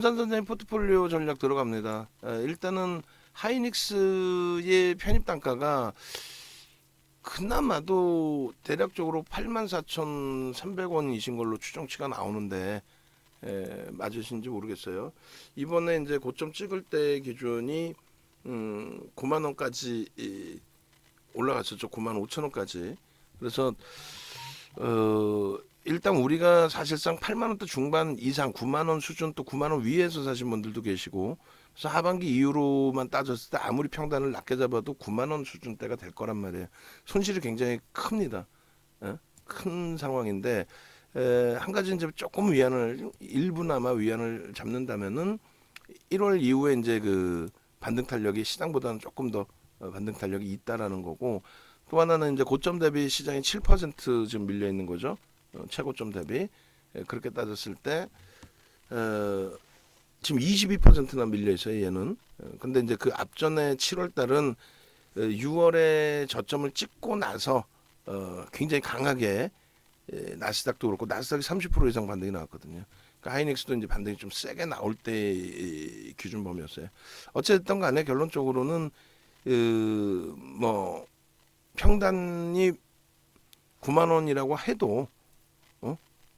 삼성전자의 포트폴리오 전략 들어갑니다. 일단은 하이닉스의 편입 단가가 그나마도 대략적으로 84,300원이신 걸로 추정치가 나오는데 맞으신지 모르겠어요. 이번에 이제 고점 찍을 때 기준이 9만 원까지 올라갔었죠. 9만 5천 원까지. 그래서 일단 우리가 사실상 8만 원대 중반 이상 9만 원 수준 또 9만 원 위에서 사신 분들도 계시고, 그래서 하반기 이후로만 따졌을 때 아무리 평단을 낮게 잡아도 9만 원 수준대가 될 거란 말이에요. 손실이 굉장히 큽니다. 큰 상황인데 한 가지 이제 조금 위안을 일부나마 위안을 잡는다면은 1월 이후에 이제 그 반등 탄력이 시장보다는 조금 더 반등 탄력이 있다라는 거고, 또 하나는 이제 고점 대비 시장이 7% 지금 밀려 있는 거죠. 최고점 대비. 그렇게 따졌을 때 지금 22%나 밀려 있어요, 얘는. 근데 이제 그 앞전에 7월 달은 6월에 저점을 찍고 나서 굉장히 강하게 나스닥도 그렇고 나스닥이 30% 이상 반등이 나왔거든요. 그러니까 하이닉스도 이제 반등이 좀 세게 나올 때 기준 범위였어요. 어쨌든 간에 결론적으로는 뭐 평단이 9만 원이라고 해도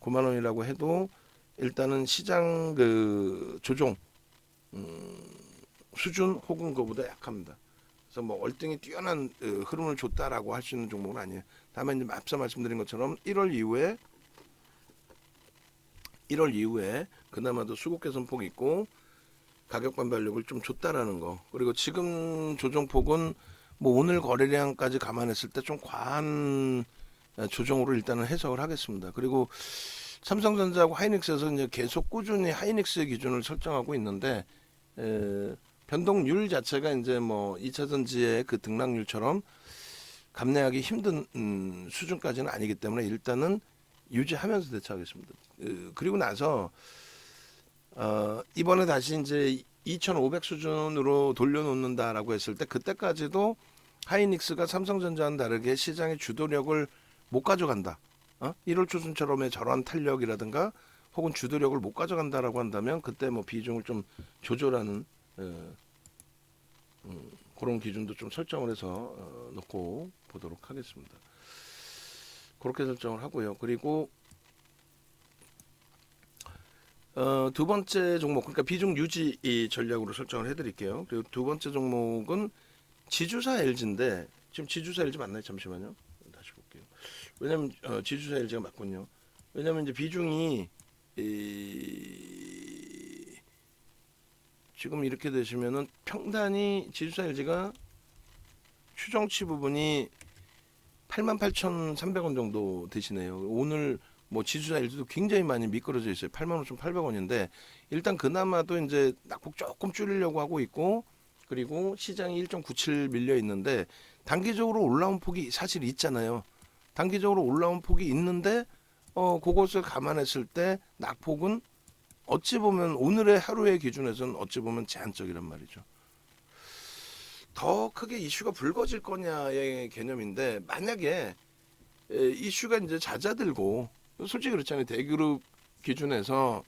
9만 원이라고 해도 일단은 시장 그 조정 수준 혹은 그보다 약합니다. 그래서 뭐 월등히 뛰어난 흐름을 줬다라고 할 수 있는 종목은 아니에요. 다만 이제 앞서 말씀드린 것처럼 1월 이후에 그나마도 수급 개선폭이 있고 가격 반발력을 좀 줬다라는 거. 그리고 지금 조정폭은 뭐 오늘 거래량까지 감안했을 때 좀 과한 조정으로 일단은 해석을 하겠습니다. 그리고 삼성전자하고 하이닉스에서 이제 계속 꾸준히 하이닉스의 기준을 설정하고 있는데 변동률 자체가 이제 뭐 2차전지의 그 등락률처럼 감내하기 힘든 수준까지는 아니기 때문에 일단은 유지하면서 대처하겠습니다. 그리고 나서 이번에 다시 이제 2,500 수준으로 돌려놓는다라고 했을 때 그때까지도 하이닉스가 삼성전자와는 다르게 시장의 주도력을 못 가져간다. 1월 초순처럼의 저런 탄력이라든가 혹은 주도력을 못 가져간다라고 한다면 그때 뭐 비중을 좀 조절하는 그런 기준도 좀 설정을 해서 놓고 보도록 하겠습니다. 그렇게 설정을 하고요. 그리고 두 번째 종목, 그러니까 비중 유지 전략으로 설정을 해드릴게요. 그리고 두 번째 종목은 지주사 LG인데 지금 지주사 LG 맞나요? 잠시만요. 다시 볼게요. 왜냐면 지주사 LG가 맞군요. 왜냐면 이제 비중이 지금 이렇게 되시면은 평단이 지주사 LG가 추정치 부분이 88,300원 정도 되시네요. 오늘 뭐 지주사 LG도 굉장히 많이 미끄러져 있어요. 85,800원인데 일단 그나마도 이제 낙폭 조금 줄이려고 하고 있고, 그리고 시장이 1.97 밀려 있는데 단기적으로 올라온 폭이 사실 있잖아요. 단기적으로 올라온 폭이 있는데 그것을 감안했을 때 낙폭은 어찌 보면 오늘의 하루의 기준에서는 어찌 보면 제한적이란 말이죠. 더 크게 이슈가 불거질 거냐의 개념인데, 만약에 이슈가 이제 잦아들고, 솔직히 그렇잖아요. 대그룹 기준에서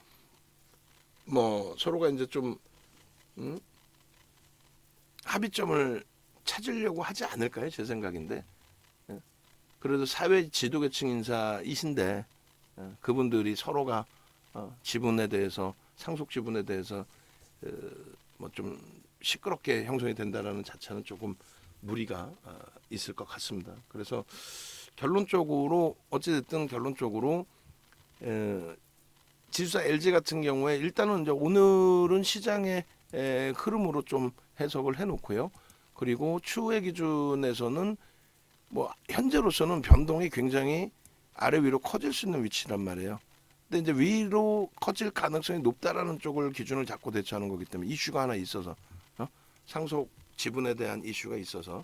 뭐 서로가 이제 좀 합의점을 찾으려고 하지 않을까요? 제 생각인데. 그래도 사회 지도계층 인사이신데 그분들이 서로가 지분에 대해서, 상속 지분에 대해서 뭐 좀 시끄럽게 형성이 된다라는 자체는 조금 무리가 있을 것 같습니다. 그래서 결론적으로 어찌됐든 결론적으로 지수사 LG 같은 경우에 일단은 이제 오늘은 시장의 흐름으로 좀 해석을 해놓고요. 그리고 추후의 기준에서는 뭐 현재로서는 변동이 굉장히 아래 위로 커질 수 있는 위치란 말이에요. 근데 이제 위로 커질 가능성이 높다라는 쪽을 기준을 잡고 대처하는 거기 때문에 이슈가 하나 있어서 상속 지분에 대한 이슈가 있어서,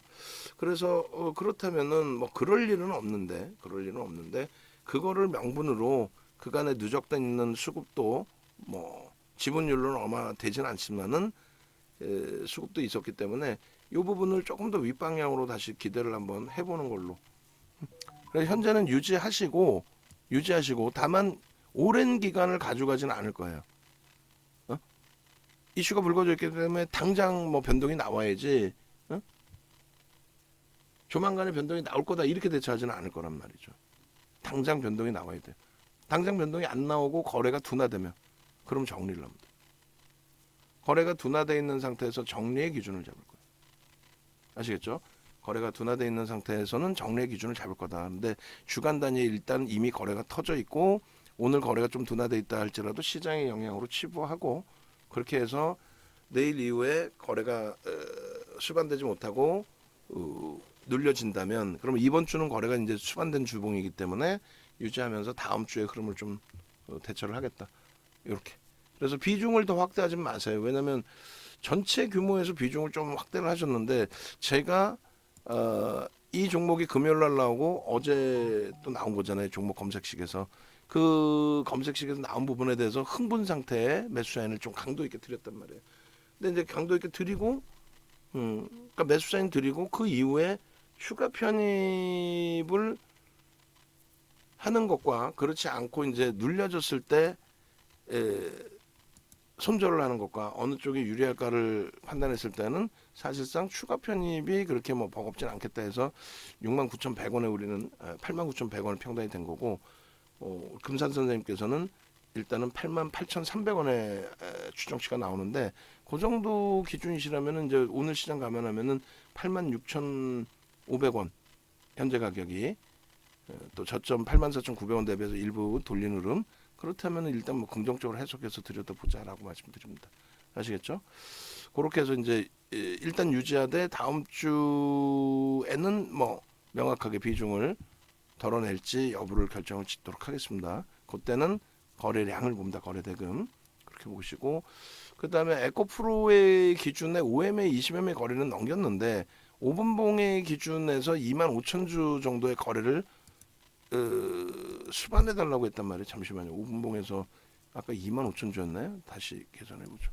그래서 그렇다면은 뭐 그럴 일은 없는데 그거를 명분으로 그간에 누적돼 있는 수급도 뭐 지분율로는 얼마 되지는 않지만은 수급도 있었기 때문에 이 부분을 조금 더 윗방향으로 다시 기대를 한번 해보는 걸로. 그래서 현재는 유지하시고 다만 오랜 기간을 가져가지는 않을 거예요. 이슈가 불거져 있기 때문에 당장 뭐 변동이 나와야지, 어? 조만간에 변동이 나올 거다 이렇게 대처하지는 않을 거란 말이죠. 당장 변동이 나와야 돼. 당장 변동이 안 나오고 거래가 둔화되면 그럼 정리를 합니다. 거래가 둔화되어 있는 상태에서 정리의 기준을 잡을 거예요. 아시겠죠? 거래가 둔화되어 있는 상태에서는 정리의 기준을 잡을 거다. 근데 주간 단위에 일단 이미 거래가 터져 있고 오늘 거래가 좀 둔화되어 있다 할지라도 시장의 영향으로 치부하고 그렇게 해서 내일 이후에 거래가 수반되지 못하고 눌려진다면 그러면 이번 주는 거래가 이제 수반된 주봉이기 때문에 유지하면서 다음 주에 흐름을 좀 대처를 하겠다. 이렇게. 그래서 비중을 더 확대하지 마세요. 왜냐하면 전체 규모에서 비중을 좀 확대를 하셨는데 제가 이 종목이 금요일 날 나오고 어제 또 나온 거잖아요. 종목 검색식에서. 그 검색식에서 나온 부분에 대해서 흥분 상태의 매수 사인을 좀 강도 있게 드렸단 말이에요. 근데 이제 강도 있게 드리고 그러니까 매수 사인 드리고 그 이후에 추가 편입을 하는 것과 그렇지 않고 이제 눌려졌을 때 손절을 하는 것과 어느 쪽이 유리할까를 판단했을 때는 사실상 추가 편입이 그렇게 뭐 버겁진 않겠다 해서 69,100원에 우리는 89,100원을 평단이 된 거고 금산 선생님께서는 일단은 88,300원에 추정치가 나오는데 그 정도 기준이시라면은 이제 오늘 시장 감안하면은 86,500원 현재 가격이 또 저점 84,900원 대비해서 일부 돌린 흐름 그렇다면 일단 뭐 긍정적으로 해석해서 들여다보자라고 말씀드립니다. 아시겠죠? 그렇게 해서 이제 일단 유지하되 다음 주에는 뭐 명확하게 비중을 덜어낼지 여부를 결정을 짓도록 하겠습니다. 그때는 거래량을 봅니다. 거래대금 그렇게 보시고 그 다음에 에코프로의 기준에 5MA, 20MA 거래는 넘겼는데 5분봉의 기준에서 25,000주 정도의 거래를 수반해달라고 했단 말이에요. 잠시만요. 5분봉에서 아까 25,000주였나요? 다시 계산해보죠.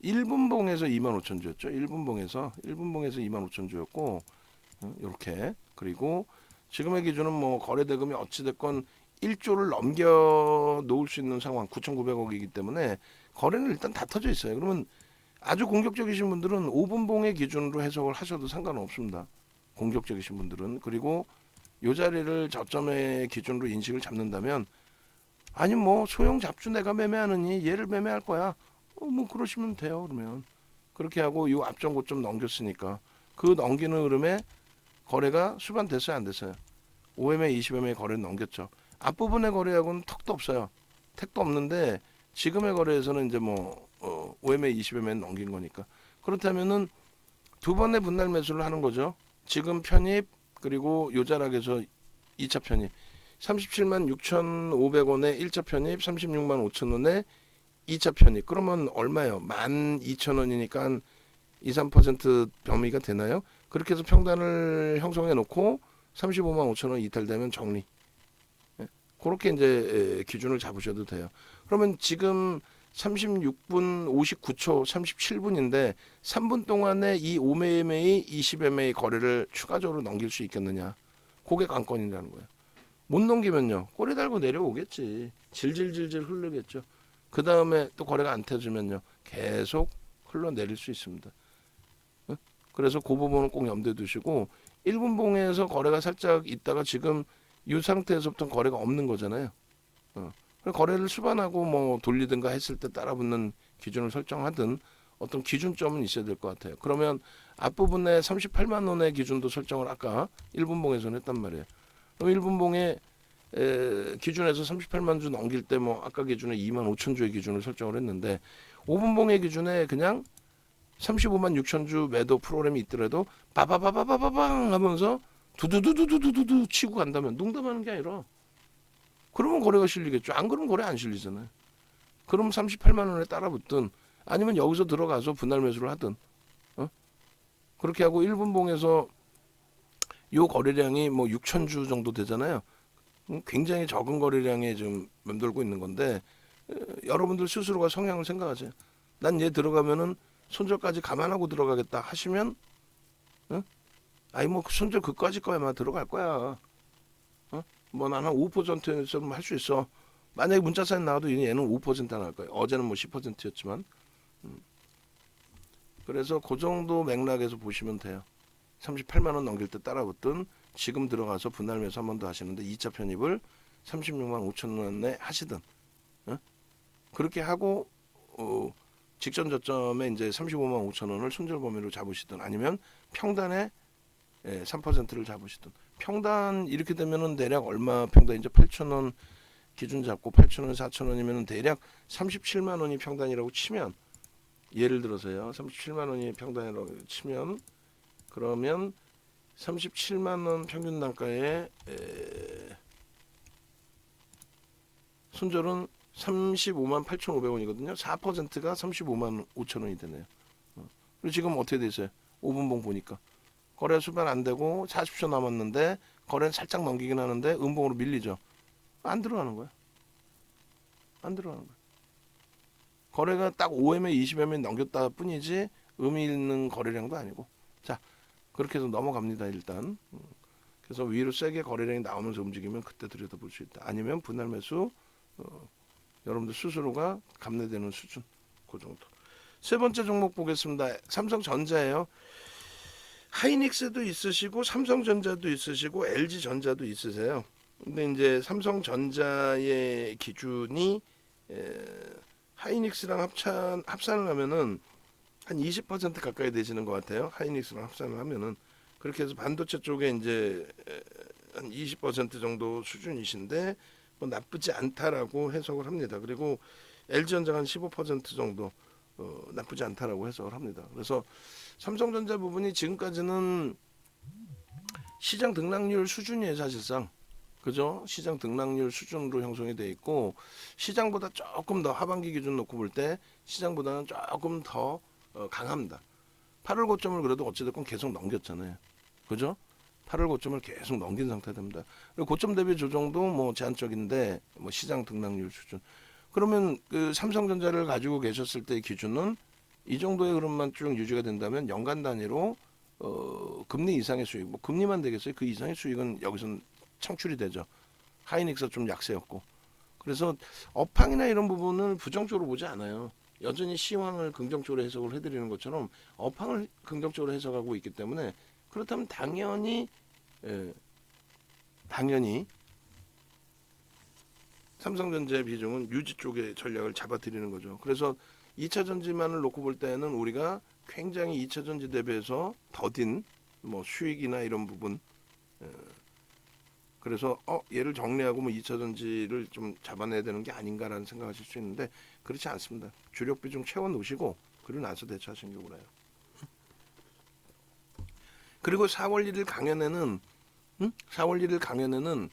1분봉에서 25,000주였죠. 1분봉에서 25,000주였고 이렇게 그리고 지금의 기준은 뭐 거래대금이 어찌됐건 1조를 넘겨 놓을 수 있는 상황 9,900억이기 때문에 거래는 일단 다 터져 있어요. 그러면 아주 공격적이신 분들은 5분봉의 기준으로 해석을 하셔도 상관없습니다. 공격적이신 분들은. 그리고 이 자리를 저점의 기준으로 인식을 잡는다면 아니 뭐 소형 잡주 내가 매매하느니 얘를 매매할 거야. 뭐 그러시면 돼요. 그러면 그렇게 하고 이 앞전 고점 넘겼으니까 그 넘기는 흐름에 거래가 수반됐어요 안 됐어요? 5MA, 20MA 거래는 넘겼죠. 앞부분의 거래하고는 턱도 없어요. 택도 없는데 지금의 거래에서는 이제 뭐 5MA, 20MA 넘긴 거니까 그렇다면은 두 번의 분할 매수를 하는 거죠. 지금 편입 그리고 요 자락에서 2차 편입 37만 6,500원에 1차 편입 36만 5천원에 2차 편입 그러면 얼마예요? 12,000원이니까 한 2, 3% 범위가 되나요? 그렇게 해서 평단을 형성해 놓고 35만 5천원 이탈되면 정리. 그렇게 이제 기준을 잡으셔도 돼요. 그러면 지금 36분 59초 37분인데 3분 동안에 이 5MA, 20MA 거래를 추가적으로 넘길 수 있겠느냐. 그게 관건이라는 거예요. 못 넘기면요. 꼬리 달고 내려오겠지. 질질질질 흐르겠죠. 그 다음에 또 거래가 안 터지면요. 계속 흘러내릴 수 있습니다. 그래서 그 부분은 꼭 염두에 두시고 1분봉에서 거래가 살짝 있다가 지금 이 상태에서부터 거래가 없는 거잖아요. 거래를 수반하고 뭐 돌리든가 했을 때 따라붙는 기준을 설정하든 어떤 기준점은 있어야 될 것 같아요. 그러면 앞부분에 38만 원의 기준도 설정을 아까 1분봉에서는 했단 말이에요. 그럼 1분봉에 기준에서 38만 주 넘길 때 뭐 아까 기준에 2만 5천 주의 기준을 설정을 했는데 5분봉의 기준에 그냥 35만 6천 주 매도 프로그램이 있더라도 빠바바바바바방 하면서 두두두두두두두 치고 간다면 농담하는 게 아니라 그러면 거래가 실리겠죠. 안 그러면 거래 안 실리잖아요. 그럼 38만 원에 따라붙든 아니면 여기서 들어가서 분할 매수를 하든 그렇게 하고 1분봉에서 요 거래량이 뭐 6천 주 정도 되잖아요. 굉장히 적은 거래량에 지금 맴돌고 있는 건데 여러분들 스스로가 성향을 생각하세요. 난 얘 들어가면은 손절까지 감안하고 들어가겠다 하시면 아니 뭐 손절 그까지 거야 막 들어갈 거야. 뭐 나는 5%에서 할 수 있어. 만약에 문자 사인 나와도 얘는 5% 나올 거예요. 어제는 뭐 10%였지만 그래서 그 정도 맥락에서 보시면 돼요. 38만 원 넘길 때 따라붙든 지금 들어가서 분할 매수 한 번 더 하시는데 2차 편입을 36만 5천 원에 하시든 그렇게 하고 직전 저점에 이제 35만 5천 원을 손절 범위로 잡으시든 아니면 평단에 3%를 잡으시든 평단 이렇게 되면은 대략 얼마 평단 이제 8천 원 기준 잡고 8천 원 4천 원이면은 대략 37만 원이 평단이라고 치면 예를 들어서요 37만 원이 평단이라고 치면 그러면 37만 원 평균 단가에 손절은 35만 8,500원이거든요. 4%가 35만 5천 원이 되네요. 그리고 지금 어떻게 되세요? 5분봉 보니까 거래 수반 안 되고 40초 남았는데 거래는 살짝 넘기긴 하는데 음봉으로 밀리죠. 안 들어가는 거야. 안 들어가는 거야. 거래가 딱 5M, 20M 넘겼다 뿐이지 의미 있는 거래량도 아니고. 자, 그렇게 해서 넘어갑니다. 일단. 그래서 위로 세게 거래량이 나오면서 움직이면 그때 들여다볼 수 있다. 아니면 분할 매수 여러분들 스스로가 감내되는 수준 그 정도. 세 번째 종목 보겠습니다. 삼성전자예요. 하이닉스도 있으시고 삼성전자도 있으시고 LG전자도 있으세요. 근데 이제 삼성전자의 기준이 하이닉스랑 합산을 하면은 한 20% 가까이 되시는 것 같아요. 하이닉스랑 합산을 하면은 그렇게 해서 반도체 쪽에 이제 한 20% 정도 수준이신데 뭐 나쁘지 않다라고 해석을 합니다. 그리고 LG전자가 한 15% 정도 나쁘지 않다라고 해석을 합니다. 그래서 삼성전자 부분이 지금까지는 시장 등락률 수준이에요. 사실상 그죠? 시장 등락률 수준으로 형성이 돼 있고 시장보다 조금 더 하반기 기준 놓고 볼 때 시장보다는 조금 더 강합니다. 8월 고점을 그래도 어찌됐건 계속 넘겼잖아요. 그죠? 8월 고점을 계속 넘긴 상태 됩니다. 그리고 고점 대비 조정도 뭐 제한적인데 뭐 시장 등락률 수준. 그러면 그 삼성전자를 가지고 계셨을 때의 기준은 이 정도의 흐름만 쭉 유지가 된다면 연간 단위로 금리 이상의 수익, 뭐 금리만 되겠어요. 그 이상의 수익은 여기서는 창출이 되죠. 하이닉스 좀 약세였고. 그래서 업황이나 이런 부분을 부정적으로 보지 않아요. 여전히 시황을 긍정적으로 해석을 해드리는 것처럼 업황을 긍정적으로 해석하고 있기 때문에 그렇다면 당연히 삼성전자의 비중은 유지 쪽의 전략을 잡아드리는 거죠. 그래서 2차 전지만을 놓고 볼 때는 우리가 굉장히 2차 전지 대비해서 더딘 뭐 수익이나 이런 부분 그래서 얘를 정리하고 뭐 2차 전지를 좀 잡아내야 되는 게 아닌가라는 생각하실 수 있는데 그렇지 않습니다. 주력 비중 채워 놓으시고 그리고 나서 대처하시는 게 옳아요. 그리고 4월 1일 강연에는 4월 1일 강연에는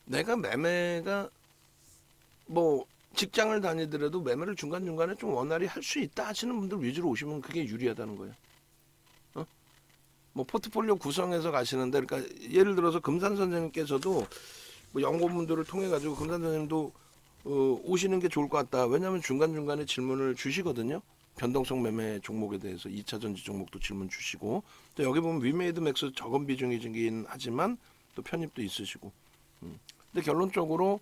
내가 매매가 뭐 직장을 다니더라도 매매를 중간중간에 좀 원활히 할 수 있다 하시는 분들 위주로 오시면 그게 유리하다는 거예요. 뭐 포트폴리오 구성해서 가시는데 그러니까 예를 들어서 금산 선생님께서도 뭐 연구분들을 통해 가지고 금산 선생님도 오시는 게 좋을 것 같다. 왜냐하면 중간중간에 질문을 주시거든요. 변동성 매매 종목에 대해서 2차 전지 종목도 질문 주시고 또 여기 보면 위메이드 맥스 적은 비중이긴 하지만 또 편입도 있으시고 근데 결론적으로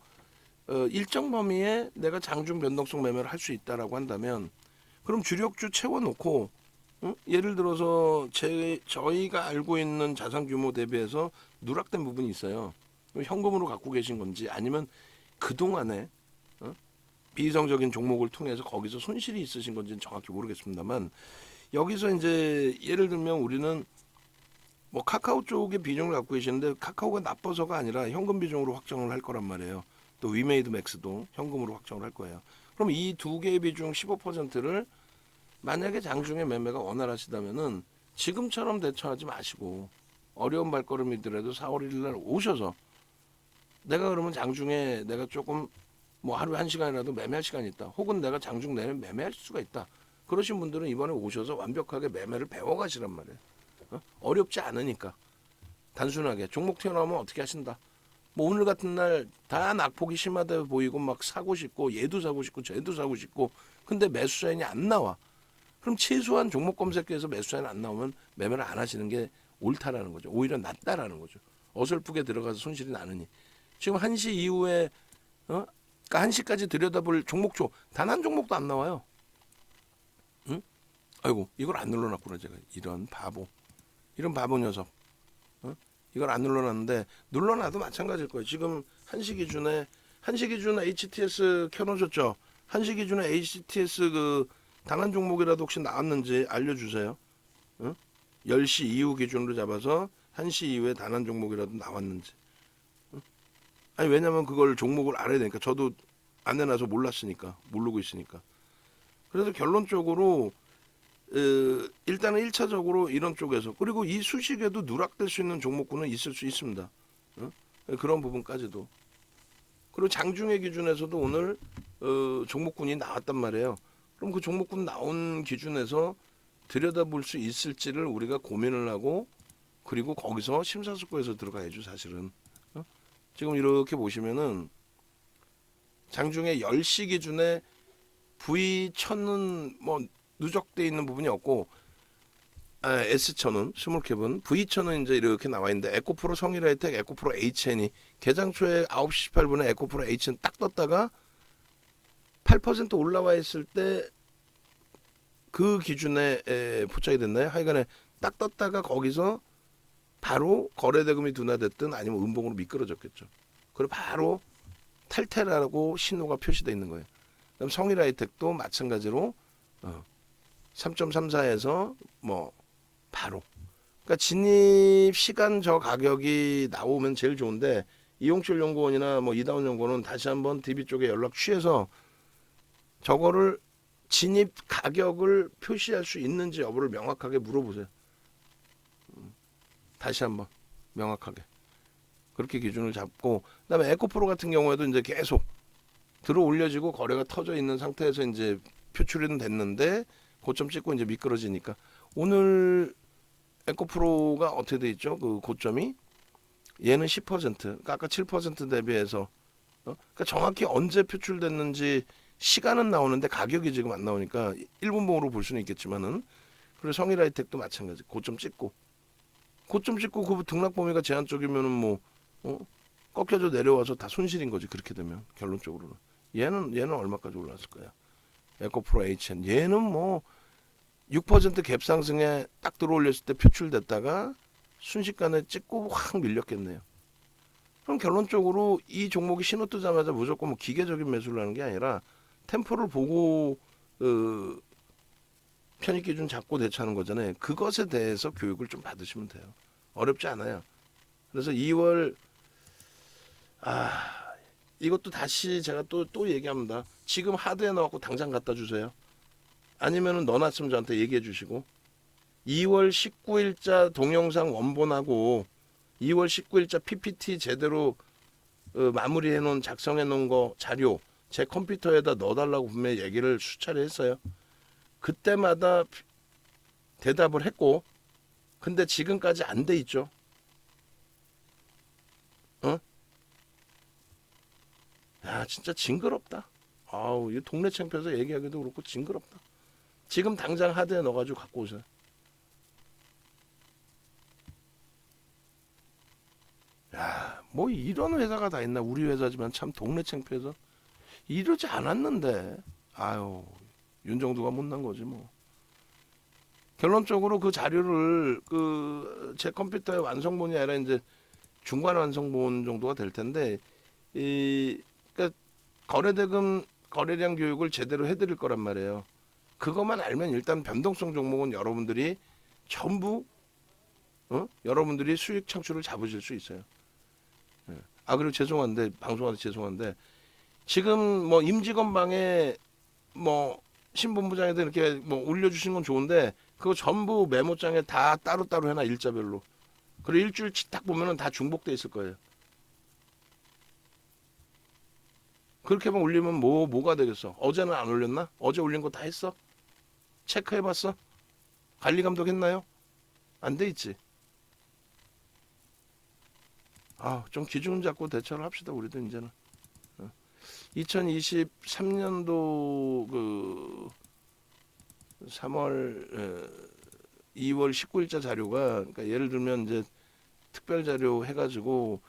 일정 범위에 내가 장중 변동성 매매를 할 수 있다라고 한다면 그럼 주력주 채워놓고 예를 들어서 저희가 알고 있는 자산 규모 대비해서 누락된 부분이 있어요. 현금으로 갖고 계신 건지 아니면 그동안에 비이성적인 종목을 통해서 거기서 손실이 있으신 건지는 정확히 모르겠습니다만 여기서 이제 예를 들면 우리는 뭐 카카오 쪽의 비중을 갖고 계시는데 카카오가 나빠서가 아니라 현금 비중으로 확정을 할 거란 말이에요. 또 위메이드 맥스도 현금으로 확정을 할 거예요. 그럼 이 두 개의 비중 15%를 만약에 장중에 매매가 원활하시다면은 지금처럼 대처하지 마시고 어려운 발걸음이더라도 4월 1일 날 오셔서 내가 그러면 장중에 내가 조금 뭐 하루에 1시간이라도 매매할 시간이 있다. 혹은 내가 장중 내내 매매할 수가 있다. 그러신 분들은 이번에 오셔서 완벽하게 매매를 배워가시란 말이에요. 어렵지 않으니까. 단순하게 종목 튀어나오면 어떻게 하신다. 뭐 오늘 같은 날 다 낙폭이 심하다 보이고 막 사고 싶고 얘도 사고 싶고 쟤도 사고 싶고 근데 매수 사인이 안 나와. 그럼 최소한 종목 검색해서 매수 사인 안 나오면 매매를 안 하시는 게 옳다라는 거죠. 오히려 낫다라는 거죠. 어설프게 들어가서 손실이 나느니. 지금 1시 이후에 그러니까 1시까지 들여다볼 종목초 단 한 종목도 안 나와요. 아이고 이걸 안 눌러놨구나 제가. 이런 바보 녀석. 어? 이걸 안 눌러놨는데 눌러놔도 마찬가지일 거예요. 지금 한시 기준에 HTS 켜놓으셨죠? 한시 기준에 HTS 그 단한 종목이라도 혹시 나왔는지 알려주세요. 어? 10시 이후 기준으로 잡아서 1시 이후에 단한 종목이라도 나왔는지. 아니 왜냐면 그걸 종목을 알아야 되니까. 저도 안 해놔서 몰랐으니까. 모르고 있으니까. 그래서 결론적으로 일단은 1차적으로 이런 쪽에서, 그리고 이 수식에도 누락될 수 있는 종목군은 있을 수 있습니다. 어? 그런 부분까지도. 그리고 장중의 기준에서도 오늘 종목군이 나왔단 말이에요. 그럼 그 종목군 나온 기준에서 들여다볼 수 있을지를 우리가 고민을 하고, 그리고 거기서 심사숙고해서 들어가야죠 사실은. 어? 지금 이렇게 보시면은 장중에 10시 기준에 V1000은 뭐 누적돼 있는 부분이 없고, S1000은 스몰캡은, V1000은 이제 이렇게 나와 있는데, 에코프로 성일하이텍, 에코프로 HN이 개장 초에 9시 18분에 에코프로 HN 딱 떴다가 8% 올라와 있을 때 그 기준에 포착이 됐나요? 하여간에 딱 떴다가 거기서 바로 거래대금이 둔화됐든 아니면 음봉으로 미끄러졌겠죠. 그리고 바로 탈퇴라고 신호가 표시되어 있는 거예요. 그럼 성일하이텍도 마찬가지로 3.34에서 뭐 바로, 그러니까 진입 시간 저 가격이 나오면 제일 좋은데, 이용철 연구원이나 뭐 이다운 연구원은 다시 한번 DB 쪽에 연락 취해서 저거를 진입 가격을 표시할 수 있는지 여부를 명확하게 물어보세요. 다시 한번 명확하게 그렇게 기준을 잡고, 그다음에 에코프로 같은 경우에도 이제 계속 들어 올려지고 거래가 터져 있는 상태에서 이제 표출은 됐는데 고점 찍고 이제 미끄러지니까, 오늘 에코프로가 어떻게 돼 있죠? 그 고점이 얘는 10%, 그러니까 아까 7% 대비해서 그러니까 정확히 언제 표출됐는지 시간은 나오는데 가격이 지금 안 나오니까 1분봉으로 볼 수는 있겠지만은, 그리고 성일하이텍도 마찬가지 고점 찍고 그 등락 범위가 제한 쪽이면은 뭐 꺾여져 내려와서 다 손실인 거지. 그렇게 되면 결론적으로는 얘는 얼마까지 올랐을 거야? 에코프로 HN 얘는 뭐 6% 갭 상승에 딱 들어올렸을 때 표출됐다가 순식간에 찍고 확 밀렸겠네요. 그럼 결론적으로 이 종목이 신호 뜨자마자 무조건 뭐 기계적인 매수를 하는 게 아니라 템포를 보고 편입 기준 잡고 대처하는 거잖아요. 그것에 대해서 교육을 좀 받으시면 돼요. 어렵지 않아요. 그래서 2월 이것도 다시 제가 또 얘기합니다. 지금 하드에 넣어갖고 당장 갖다 주세요. 아니면은 넣어놨으면 저한테 얘기해 주시고, 2월 19일자 동영상 원본하고 2월 19일자 PPT 제대로 마무리해 놓은 작성해 놓은 거 자료 제 컴퓨터에다 넣어달라고 분명히 얘기를 수차례 했어요. 그때마다 대답을 했고, 근데 지금까지 안 돼 있죠. 야 진짜 징그럽다. 아우 이 동네 창피해서 얘기하기도 그렇고 징그럽다. 지금 당장 하드에 넣어가지고 갖고 오세요. 야, 뭐 이런 회사가 다 있나. 우리 회사지만 참 동네 창피해서 이러지 않았는데. 아유, 윤정두가 못난 거지 뭐. 결론적으로 그 자료를 그 제 컴퓨터의 완성본이 아니라 이제 중간 완성본 정도가 될 텐데, 그러니까 거래대금 거래량 교육을 제대로 해드릴 거란 말이에요. 그것만 알면 일단 변동성 종목은 여러분들이 전부 여러분들이 수익 창출을 잡으실 수 있어요. 그리고 죄송한데 방송하는데 죄송한데, 지금 뭐 임직원방에 뭐 신본부장에도 이렇게 뭐 올려주신 건 좋은데, 그거 전부 메모장에 다 따로따로 해놔 일자별로. 그리고 일주일치 딱 보면은 다 중복돼 있을 거예요. 그렇게만 올리면 뭐가 되겠어? 어제는 안 올렸나? 어제 올린 거 다 했어? 체크해봤어? 관리 감독했나요? 안 돼 있지. 좀 기준 잡고 대처를 합시다 우리도 이제는. 2023년도 그 3월 2월 19일자 자료가, 그러니까 예를 들면 이제 특별 자료 해가지고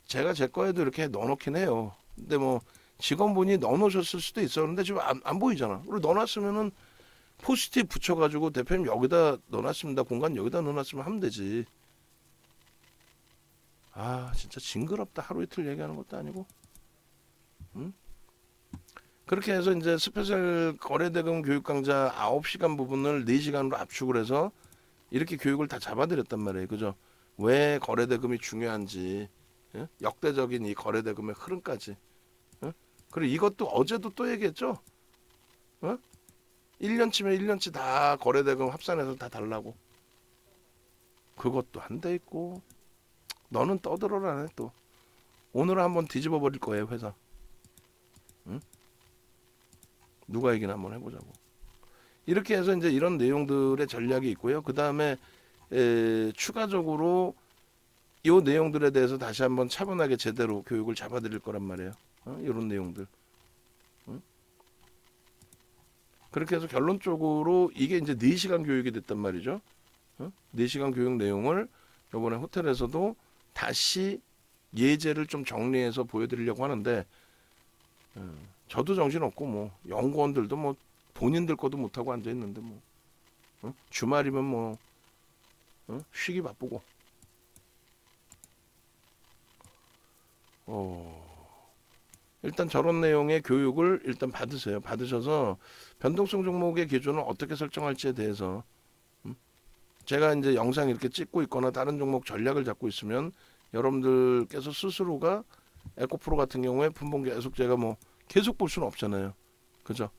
제가 제 거에도 이렇게 넣어놓긴 해요. 근데 뭐 직원분이 넣어놓으셨을 수도 있었는데 지금 안 보이잖아. 그리고 넣어놨으면은 포스트잇 붙여가지고 대표님 여기다 넣어놨습니다. 공간 여기다 넣어놨으면 하면 되지. 아 진짜 징그럽다. 하루 이틀 얘기하는 것도 아니고. 응? 그렇게 해서 이제 스페셜 거래대금 교육 강좌 9시간 부분을 4시간으로 압축을 해서 이렇게 교육을 다 잡아드렸단 말이에요. 그죠? 왜 거래대금이 중요한지, 예? 역대적인 이 거래대금의 흐름까지. 예? 그리고 이것도 어제도 또 얘기했죠. 어? 1년치면 1년치 다 거래대금 합산해서 다 달라고. 그것도 안 돼 있고. 너는 떠들어라네 또. 오늘 한번 뒤집어 버릴 거예요 회사. 응? 누가 얘기나 한번 해보자고. 이렇게 해서 이제 이런 내용들의 전략이 있고요. 그 다음에 추가적으로 이 내용들에 대해서 다시 한번 차분하게 제대로 교육을 잡아드릴 거란 말이에요. 이런 내용들. 응? 그렇게 해서 결론적으로 이게 이제 4시간 교육이 됐단 말이죠. 4시간 교육 내용을 이번에 호텔에서도 다시 예제를 좀 정리해서 보여드리려고 하는데 저도 정신없고 뭐 연구원들도 뭐 본인들 것도 못하고 앉아있는데 뭐 주말이면 뭐 쉬기 바쁘고 일단 저런 내용의 교육을 일단 받으세요. 받으셔서 변동성 종목의 기준을 어떻게 설정할지에 대해서 제가 이제 영상 이렇게 찍고 있거나 다른 종목 전략을 잡고 있으면 여러분들께서 스스로가 에코프로 같은 경우에 분봉 계속 제가 뭐 계속 볼 수는 없잖아요. 그죠?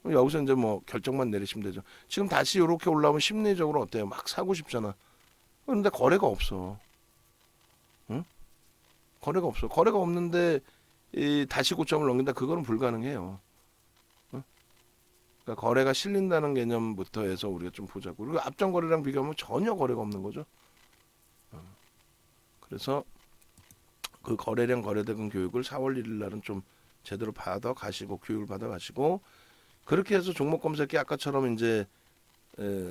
여기서 이제 뭐 결정만 내리시면 되죠. 지금 다시 이렇게 올라오면 심리적으로 어때요? 막 사고 싶잖아. 그런데 거래가 없어. 응? 거래가 없어. 거래가 없는데 다시 고점을 넘긴다. 그거는 불가능해요. 응? 그러니까 거래가 실린다는 개념부터 해서 우리가 좀 보자고. 그리고 앞전 거래랑 비교하면 전혀 거래가 없는 거죠. 그래서 그 거래량 거래대금 교육을 4월 1일 날은 좀 제대로 받아 가시고 교육을 받아 가시고 그렇게 해서 종목 검색기 아까처럼 이제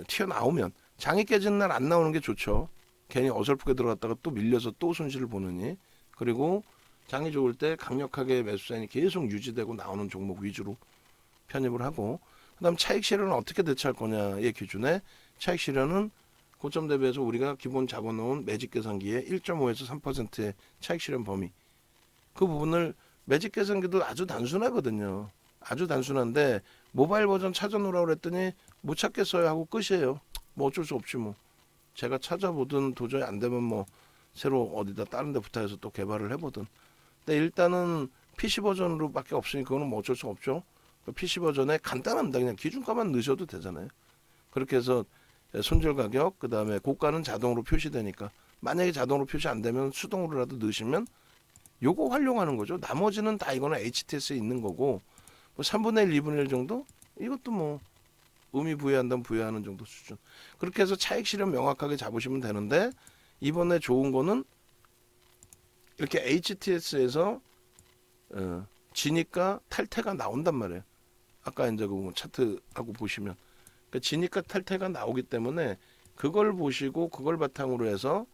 튀어나오면 장이 깨지는 날 안 나오는 게 좋죠. 괜히 어설프게 들어갔다가 또 밀려서 또 손실을 보느니. 그리고 장이 좋을 때 강력하게 매수 사인이 계속 유지되고 나오는 종목 위주로 편입을 하고 그다음 차익 실현은 어떻게 대처할 거냐의 기준에 차익 실현은 고점 대비해서 우리가 기본 잡아놓은 매직 계산기에 1.5에서 3%의 차익 실현 범위 그 부분을 매직 계산기도 아주 단순하거든요. 아주 단순한데 모바일 버전 찾아놓으라고 그랬더니 못 찾겠어요 하고 끝이에요. 뭐 어쩔 수 없지 뭐. 제가 찾아보든 도저히 안 되면 뭐 새로 어디다 다른 데 부탁해서 또 개발을 해보든. 근데 일단은 PC 버전으로밖에 없으니 그거는 뭐 어쩔 수 없죠. PC 버전에 간단합니다. 그냥 기준가만 넣으셔도 되잖아요. 그렇게 해서 손절 가격 그 다음에 고가는 자동으로 표시되니까 만약에 자동으로 표시 안 되면 수동으로라도 넣으시면 요거 활용하는 거죠. 나머지는 다 이거는 HTS에 있는 거고 뭐 3분의 1, 2분의 1 정도? 이것도 뭐 의미 부여한다면 부여하는 정도 수준. 그렇게 해서 차익 실현 명확하게 잡으시면 되는데 이번에 좋은 거는 이렇게 HTS에서 지니까 탈퇴가 나온단 말이에요. 아까 이제 그 차트하고 보시면 그러니까 지니까 탈퇴가 나오기 때문에 그걸 보시고 그걸 바탕으로 해서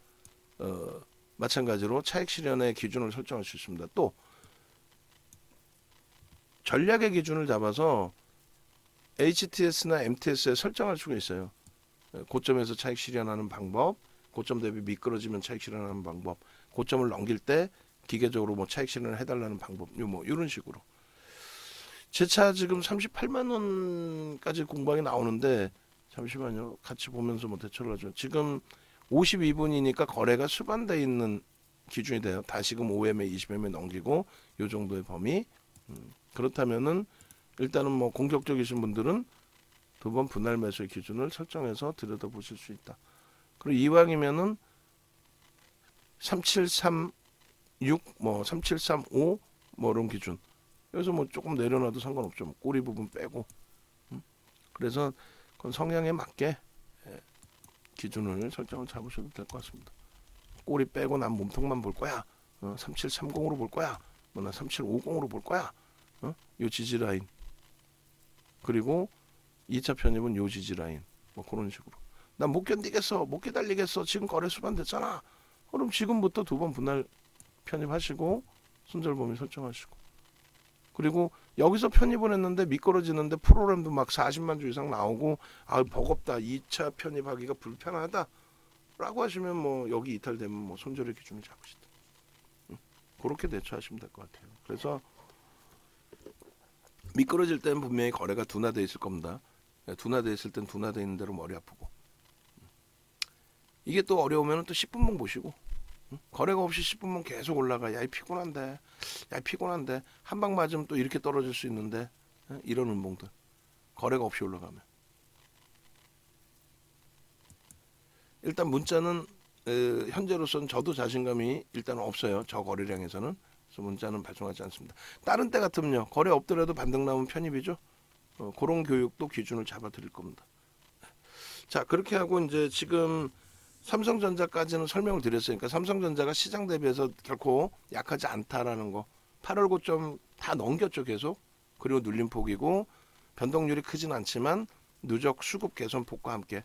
마찬가지로 차익 실현의 기준을 설정할 수 있습니다. 또 전략의 기준을 잡아서 HTS나 MTS에 설정할 수가 있어요. 고점에서 차익 실현하는 방법, 고점 대비 미끄러지면 차익 실현하는 방법, 고점을 넘길 때 기계적으로 뭐 차익 실현을 해달라는 방법, 뭐 이런 식으로. 제 차 지금 38만 원까지 공방이 나오는데 잠시만요. 같이 보면서 뭐 대처를 하죠. 지금 52분이니까 거래가 수반돼 있는 기준이 돼요. 다시금 5M에 20M에 넘기고 요 정도의 범위. 그렇다면은 일단은 뭐 공격적이신 분들은 두 번 분할 매수의 기준을 설정해서 들여다보실 수 있다. 그리고 이왕이면은 3736, 뭐 3735, 뭐 이런 기준. 여기서 뭐 조금 내려놔도 상관없죠. 뭐 꼬리 부분 빼고. 그래서 그건 성향에 맞게 기준을 설정을 잡으셔도 될 것 같습니다. 꼬리 빼고 난 몸통만 볼 거야. 3730으로 볼 거야. 뭐 나 3750으로 볼 거야. 요 지지 라인. 그리고 2차 편입은 요 지지 라인. 뭐 그런 식으로. 난 못 견디겠어. 못 기다리겠어. 지금 거래 수반 됐잖아. 그럼 지금부터 두 번 분할 편입하시고 손절 범위 설정하시고. 그리고 여기서 편입을 했는데 미끄러지는데 프로그램도 막 40만 주 이상 나오고 아 버겁다 2차 편입하기가 불편하다 라고 하시면 뭐 여기 이탈되면 뭐 손절의 기준을 잡으시다. 그렇게 대처하시면 될 것 같아요. 그래서 미끄러질 때는 분명히 거래가 둔화되어 있을 겁니다. 둔화되어 있을 땐 둔화되어 있는 대로 머리 아프고 이게 또 어려우면 또 10분봉 보시고 거래가 없이 10분봉 계속 올라가 야 피곤한데 한 방 맞으면 또 이렇게 떨어질 수 있는데 이런 음봉들 거래가 없이 올라가면 일단 문자는 현재로서는 저도 자신감이 일단 없어요. 저 거래량에서는. 그래서 문자는 발송하지 않습니다. 다른 때 같으면요. 거래 없더라도 반등 나오면 편입이죠. 그런 교육도 기준을 잡아 드릴 겁니다. 자, 그렇게 하고 이제 지금 삼성전자까지는 설명을 드렸으니까 삼성전자가 시장 대비해서 결코 약하지 않다라는 거. 8월 고점 다 넘겼죠, 계속. 그리고 눌림폭이고 변동률이 크진 않지만 누적 수급 개선 폭과 함께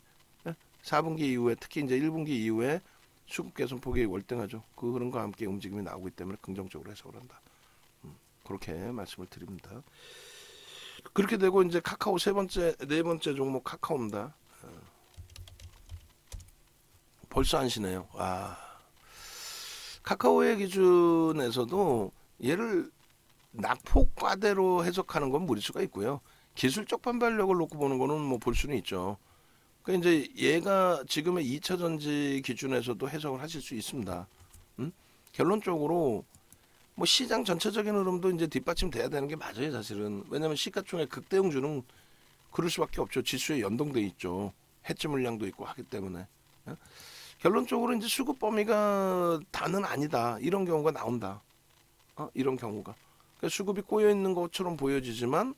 4분기 이후에 특히 이제 1분기 이후에 수급 개선 폭이 월등하죠. 그 흐름과 함께 움직임이 나오기 때문에 긍정적으로 해석을 한다. 그렇게 말씀을 드립니다. 그렇게 되고 이제 카카오 네 번째 종목 카카오입니다. 벌써 안시네요. 와. 카카오의 기준에서도 얘를 낙폭과대로 해석하는 건 무리수가 있고요. 기술적 반발력을 놓고 보는 거는 뭐 볼 수는 있죠. 그러니까 이제 얘가 지금의 2차 전지 기준에서도 해석을 하실 수 있습니다. 결론적으로 뭐 시장 전체적인 흐름도 이제 뒷받침돼야 되는 게 맞아요, 사실은. 왜냐하면 시가총액 극대응주는 그럴 수밖에 없죠. 지수에 연동돼 있죠. 해지 물량도 있고 하기 때문에. 결론적으로 이제 수급 범위가 다는 아니다. 이런 경우가 나온다. 이런 경우가. 그러니까 수급이 꼬여 있는 것처럼 보여지지만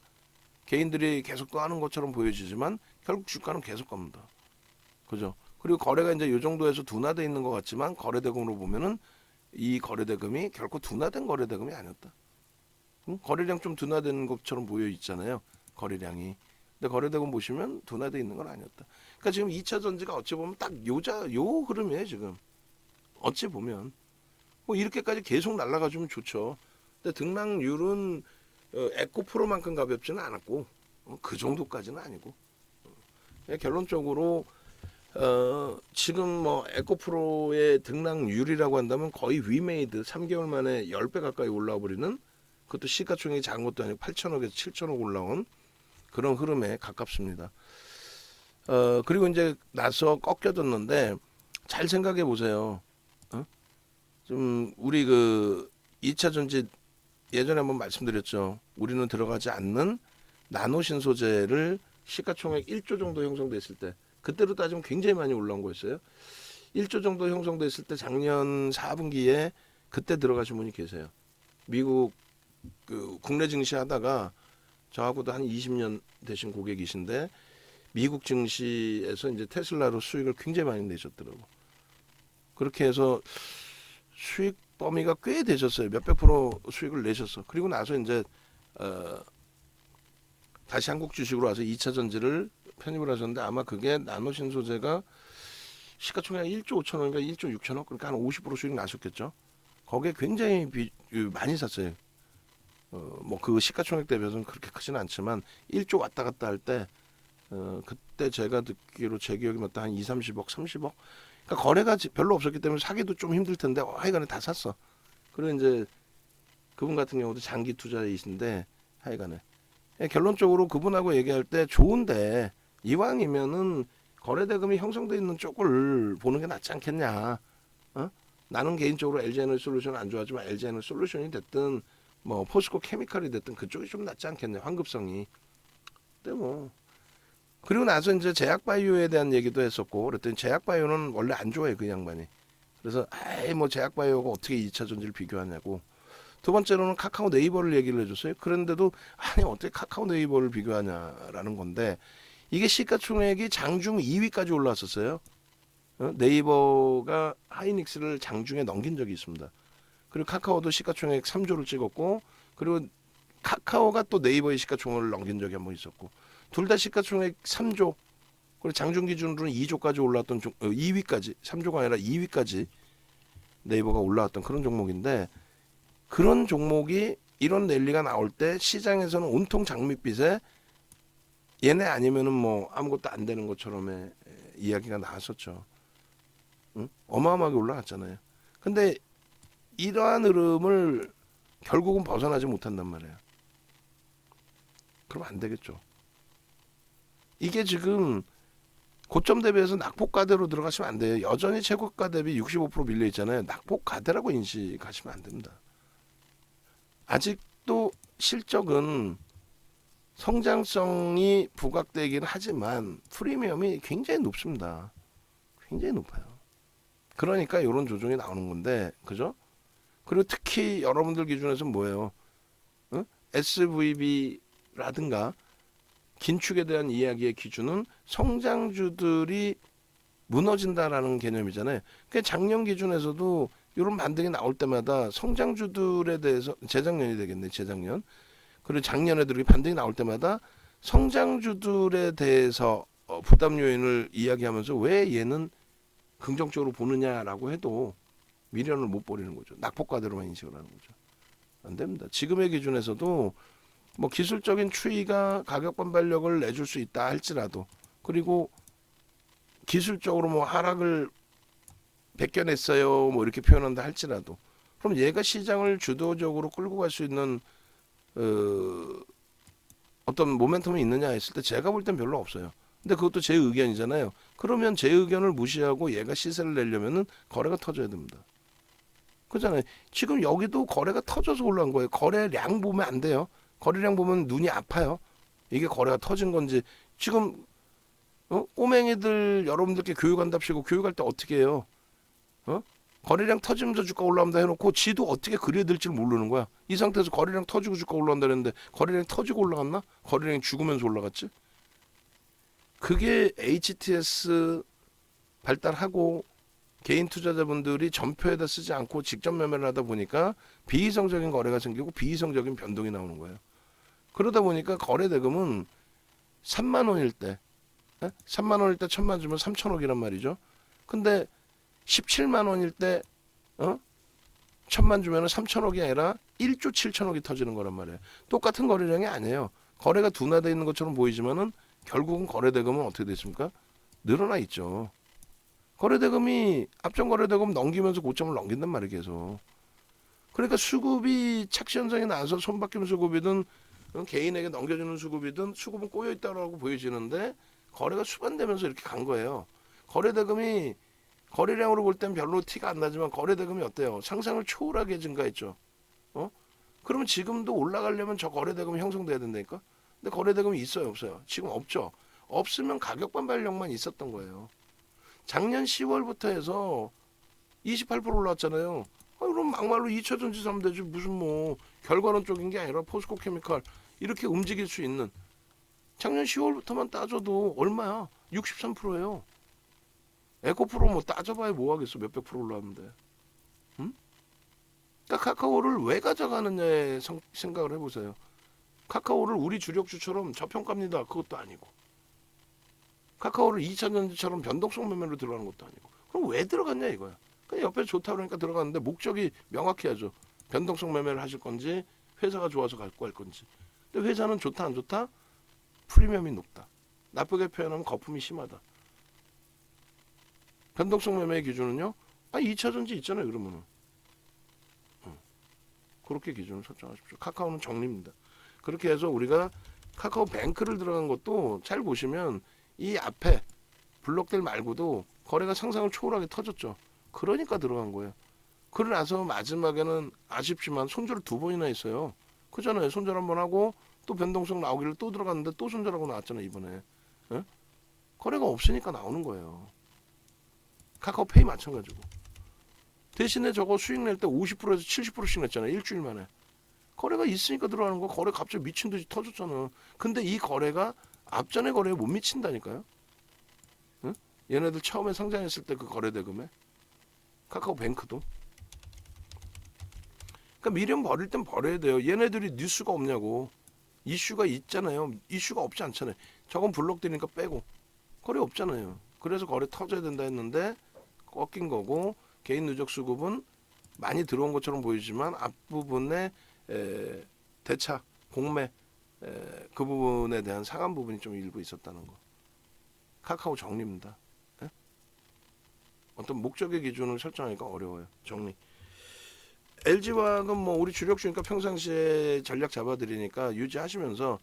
개인들이 계속 또 하는 것처럼 보여지지만 결국 주가는 계속 갑니다. 그죠? 그리고 거래가 이제 이 정도에서 둔화돼 있는 것 같지만 거래대금으로 보면은 이 거래대금이 결코 둔화된 거래대금이 아니었다. 거래량 좀 둔화되는 것처럼 보여 있잖아요. 거래량이. 근데 거래대금 보시면 둔화돼 있는 건 아니었다. 그러니까 지금 2차 전지가 어찌 보면 딱 요 흐름이에요, 지금. 어찌 보면. 뭐 이렇게까지 계속 날아가주면 좋죠. 근데 등락률은 에코프로만큼 가볍지는 않았고 그 정도까지는 아니고 결론적으로 지금 뭐 에코프로의 등락률이라고 한다면 거의 위메이드 3개월 만에 10배 가까이 올라와 버리는 그것도 시가총액이 작은 것도 아니고 8천억에서 7천억 올라온 그런 흐름에 가깝습니다. 그리고 이제 나서 꺾여졌는데 잘 생각해 보세요. 좀 우리 그 2차 전지 예전에 한번 말씀드렸죠. 우리는 들어가지 않는 나노 신소재를 시가총액 1조 정도 형성됐을 때 그때로 따지면 굉장히 많이 올라온 거였어요. 1조 정도 형성됐을 때 작년 4분기에 그때 들어가신 분이 계세요. 미국 그 국내 증시하다가 저하고도 한 20년 되신 고객이신데 미국 증시에서 이제 테슬라로 수익을 굉장히 많이 내셨더라고. 그렇게 해서 수익 범위가 꽤 되셨어요. 몇백 프로 수익을 내셨어. 그리고 나서 이제 다시 한국 주식으로 와서 2차 전지를 편입을 하셨는데 아마 그게 나노신 소재가 시가총액 1조 5천원인가 1조 6천억 그러니까 한 50% 수익 나셨겠죠. 거기에 굉장히 많이 샀어요. 뭐 그 시가총액 대비해서는 그렇게 크지는 않지만 1조 왔다 갔다 할 때 그때 제가 듣기로 제 기억이 맞다 한 2, 30억, 30억. 그러니까 거래가 별로 없었기 때문에 사기도 좀 힘들 텐데 하여간에 다 샀어. 그리고 이제 그분 같은 경우도 장기 투자이신데 하여간에 결론적으로 그분하고 얘기할 때 좋은데 이왕이면은 거래대금이 형성돼 있는 쪽을 보는 게 낫지 않겠냐. 나는 개인적으로 LG에너지솔루션 안 좋아하지만 LG에너지솔루션이 됐든 뭐 포스코 케미칼이 됐든 그쪽이 좀 낫지 않겠냐. 환급성이. 근데 뭐 그리고 나서 이제 제약바이오에 대한 얘기도 했었고 그랬더니 제약바이오는 원래 안 좋아해요. 그 양반이. 그래서 아이 뭐 제약바이오가 어떻게 2차 전지를 비교하냐고. 두 번째로는 카카오 네이버를 얘기를 해줬어요. 그런데도 아니 어떻게 카카오 네이버를 비교하냐라는 건데 이게 시가총액이 장중 2위까지 올라왔었어요. 네이버가 하이닉스를 장중에 넘긴 적이 있습니다. 그리고 카카오도 시가총액 3조를 찍었고 그리고 카카오가 또 네이버의 시가총액을 넘긴 적이 한번 있었고 둘 다 시가총액 3조 그리고 장중 기준으로는 2조까지 올라왔던 2위까지 3조가 아니라 2위까지 네이버가 올라왔던 그런 종목인데 그런 종목이 이런 랠리가 나올 때 시장에서는 온통 장밋빛에 얘네 아니면은 뭐 아무것도 안 되는 것처럼의 이야기가 나왔었죠. 응? 어마어마하게 올라갔잖아요. 근데 이러한 흐름을 결국은 벗어나지 못한단 말이에요. 그럼 안 되겠죠. 이게 지금 고점 대비해서 낙폭가대로 들어가시면 안 돼요. 여전히 최고가 대비 65% 밀려 있잖아요. 낙폭가대라고 인식하시면 안 됩니다. 아직도 실적은 성장성이 부각되긴 하지만 프리미엄이 굉장히 높습니다. 굉장히 높아요. 그러니까 이런 조정이 나오는 건데, 그죠? 그리고 특히 여러분들 기준에서 뭐예요? 응? SVB라든가 긴축에 대한 이야기의 기준은 성장주들이 무너진다라는 개념이잖아요. 그러니까 작년 기준에서도 이런 반등이 나올 때마다 성장주들에 대해서 재작년이 되겠네, 재작년. 그리고 작년에도 이렇게 반등이 나올 때마다 성장주들에 대해서 부담 요인을 이야기하면서 왜 얘는 긍정적으로 보느냐라고 해도 미련을 못 버리는 거죠. 낙폭과대로만 인식을 하는 거죠. 안 됩니다. 지금의 기준에서도 뭐 기술적인 추이가 가격 반발력을 내줄 수 있다 할지라도, 그리고 기술적으로 뭐 하락을 벗겨냈어요 뭐 이렇게 표현한다 할지라도, 그럼 얘가 시장을 주도적으로 끌고 갈 수 있는 어떤 모멘텀이 있느냐 했을 때 제가 볼 땐 별로 없어요. 근데 그것도 제 의견이잖아요. 그러면 제 의견을 무시하고 얘가 시세를 내려면은 거래가 터져야 됩니다. 그잖아요. 지금 여기도 거래가 터져서 올라온 거예요. 거래량 보면 안 돼요. 거래량 보면 눈이 아파요. 이게 거래가 터진 건지. 지금 꼬맹이들 여러분들께 교육한답시고 교육할 때 어떻게 해요? 거래량 터지면서 주가 올라온다 해놓고 지도 어떻게 그려야 될지 모르는 거야. 이 상태에서 거래량 터지고 주가 올라온다 했는데 거래량 터지고 올라갔나? 거래량이 죽으면서 올라갔지? 그게 HTS 발달하고 개인 투자자분들이 전표에다 쓰지 않고 직접 매매를 하다 보니까 비이성적인 거래가 생기고 비이성적인 변동이 나오는 거예요. 그러다 보니까 거래 대금은 3만 원일 때, 3만 원일 때 1,000만 주면 3천억이란 말이죠. 근데 17만 원일 때 1,000만 주면 3천억이 아니라 1조 7천억이 터지는 거란 말이에요. 똑같은 거래량이 아니에요. 거래가 둔화되어 있는 것처럼 보이지만은 결국은 거래 대금은 어떻게 됐습니까? 늘어나 있죠. 거래 대금이 앞전 거래 대금 넘기면서 고점을 넘긴단 말이에요, 계속. 그러니까 수급이 착시 현상이 나서 손바뀜 수급이든 개인에게 넘겨주는 수급이든 수급은 꼬여 있다고 보여지는데 거래가 수반되면서 이렇게 간 거예요. 거래 대금이 거래량으로 볼 땐 별로 티가 안 나지만 거래 대금이 어때요? 상상을 초월하게 증가했죠. 그러면 지금도 올라가려면 저 거래 대금이 형성돼야 된다니까. 근데 거래 대금이 있어요, 없어요? 지금 없죠. 없으면 가격 반발력만 있었던 거예요. 작년 10월부터 해서 28% 올랐잖아요. 그럼 막말로 2차 전지 사면 되지. 무슨 뭐 결과론 쪽인 게 아니라 포스코 케미칼 이렇게 움직일 수 있는. 작년 10월부터만 따져도 얼마야? 63%예요. 에코프로 뭐 따져봐야 뭐 하겠어. 몇백 프로 올랐는데. 응? 그러니까 카카오를 왜 가져가느냐에 생각을 해보세요. 카카오를 우리 주력주처럼 저평가입니다. 그것도 아니고. 카카오를 2차 전지처럼 변동성 매매로 들어가는 것도 아니고. 그럼 왜 들어갔냐 이거야. 그냥 옆에 좋다 그러니까 들어갔는데 목적이 명확해야죠. 변동성 매매를 하실 건지 회사가 좋아서 갖고 갈 건지. 근데 회사는 좋다 안 좋다? 프리미엄이 높다. 나쁘게 표현하면 거품이 심하다. 변동성 매매의 기준은요? 2차 전지 있잖아요. 그러면은. 그렇게 기준을 설정하십시오. 카카오는 정리입니다. 그렇게 해서 우리가 카카오 뱅크를 들어간 것도 잘 보시면 이 앞에 블록들 말고도 거래가 상상을 초월하게 터졌죠. 그러니까 들어간 거예요. 그러고 나서 마지막에는 아쉽지만 손절 2번이나 했어요. 그잖아요. 손절 1번 하고 또 변동성 나오길래 또 들어갔는데 또 손절하고 나왔잖아요. 이번에. 에? 거래가 없으니까 나오는 거예요. 카카오페이 마찬가지고. 대신에 저거 수익 낼 때 50%에서 70%씩 냈잖아요. 일주일 만에. 거래가 있으니까 들어가는 거. 거래 갑자기 미친 듯이 터졌잖아. 근데 이 거래가 앞전의 거래에 못 미친다니까요. 응? 얘네들 처음에 상장했을 때 그 거래 대금에. 카카오뱅크도. 그러니까 미련 버릴 땐 버려야 돼요. 얘네들이 뉴스가 없냐고. 이슈가 있잖아요. 이슈가 없지 않잖아요. 저건 블록되니까 빼고. 거래 없잖아요. 그래서 거래 터져야 된다 했는데 꺾인 거고, 개인 누적 수급은 많이 들어온 것처럼 보이지만 앞부분에 대차 공매 그 부분에 대한 상한 부분이 좀 일부 있었다는 거. 카카오 정리입니다. 예? 어떤 목적의 기준을 설정하기가 어려워요. 정리. LG화학은 뭐 우리 주력주니까 평상시에 전략 잡아드리니까 유지하시면서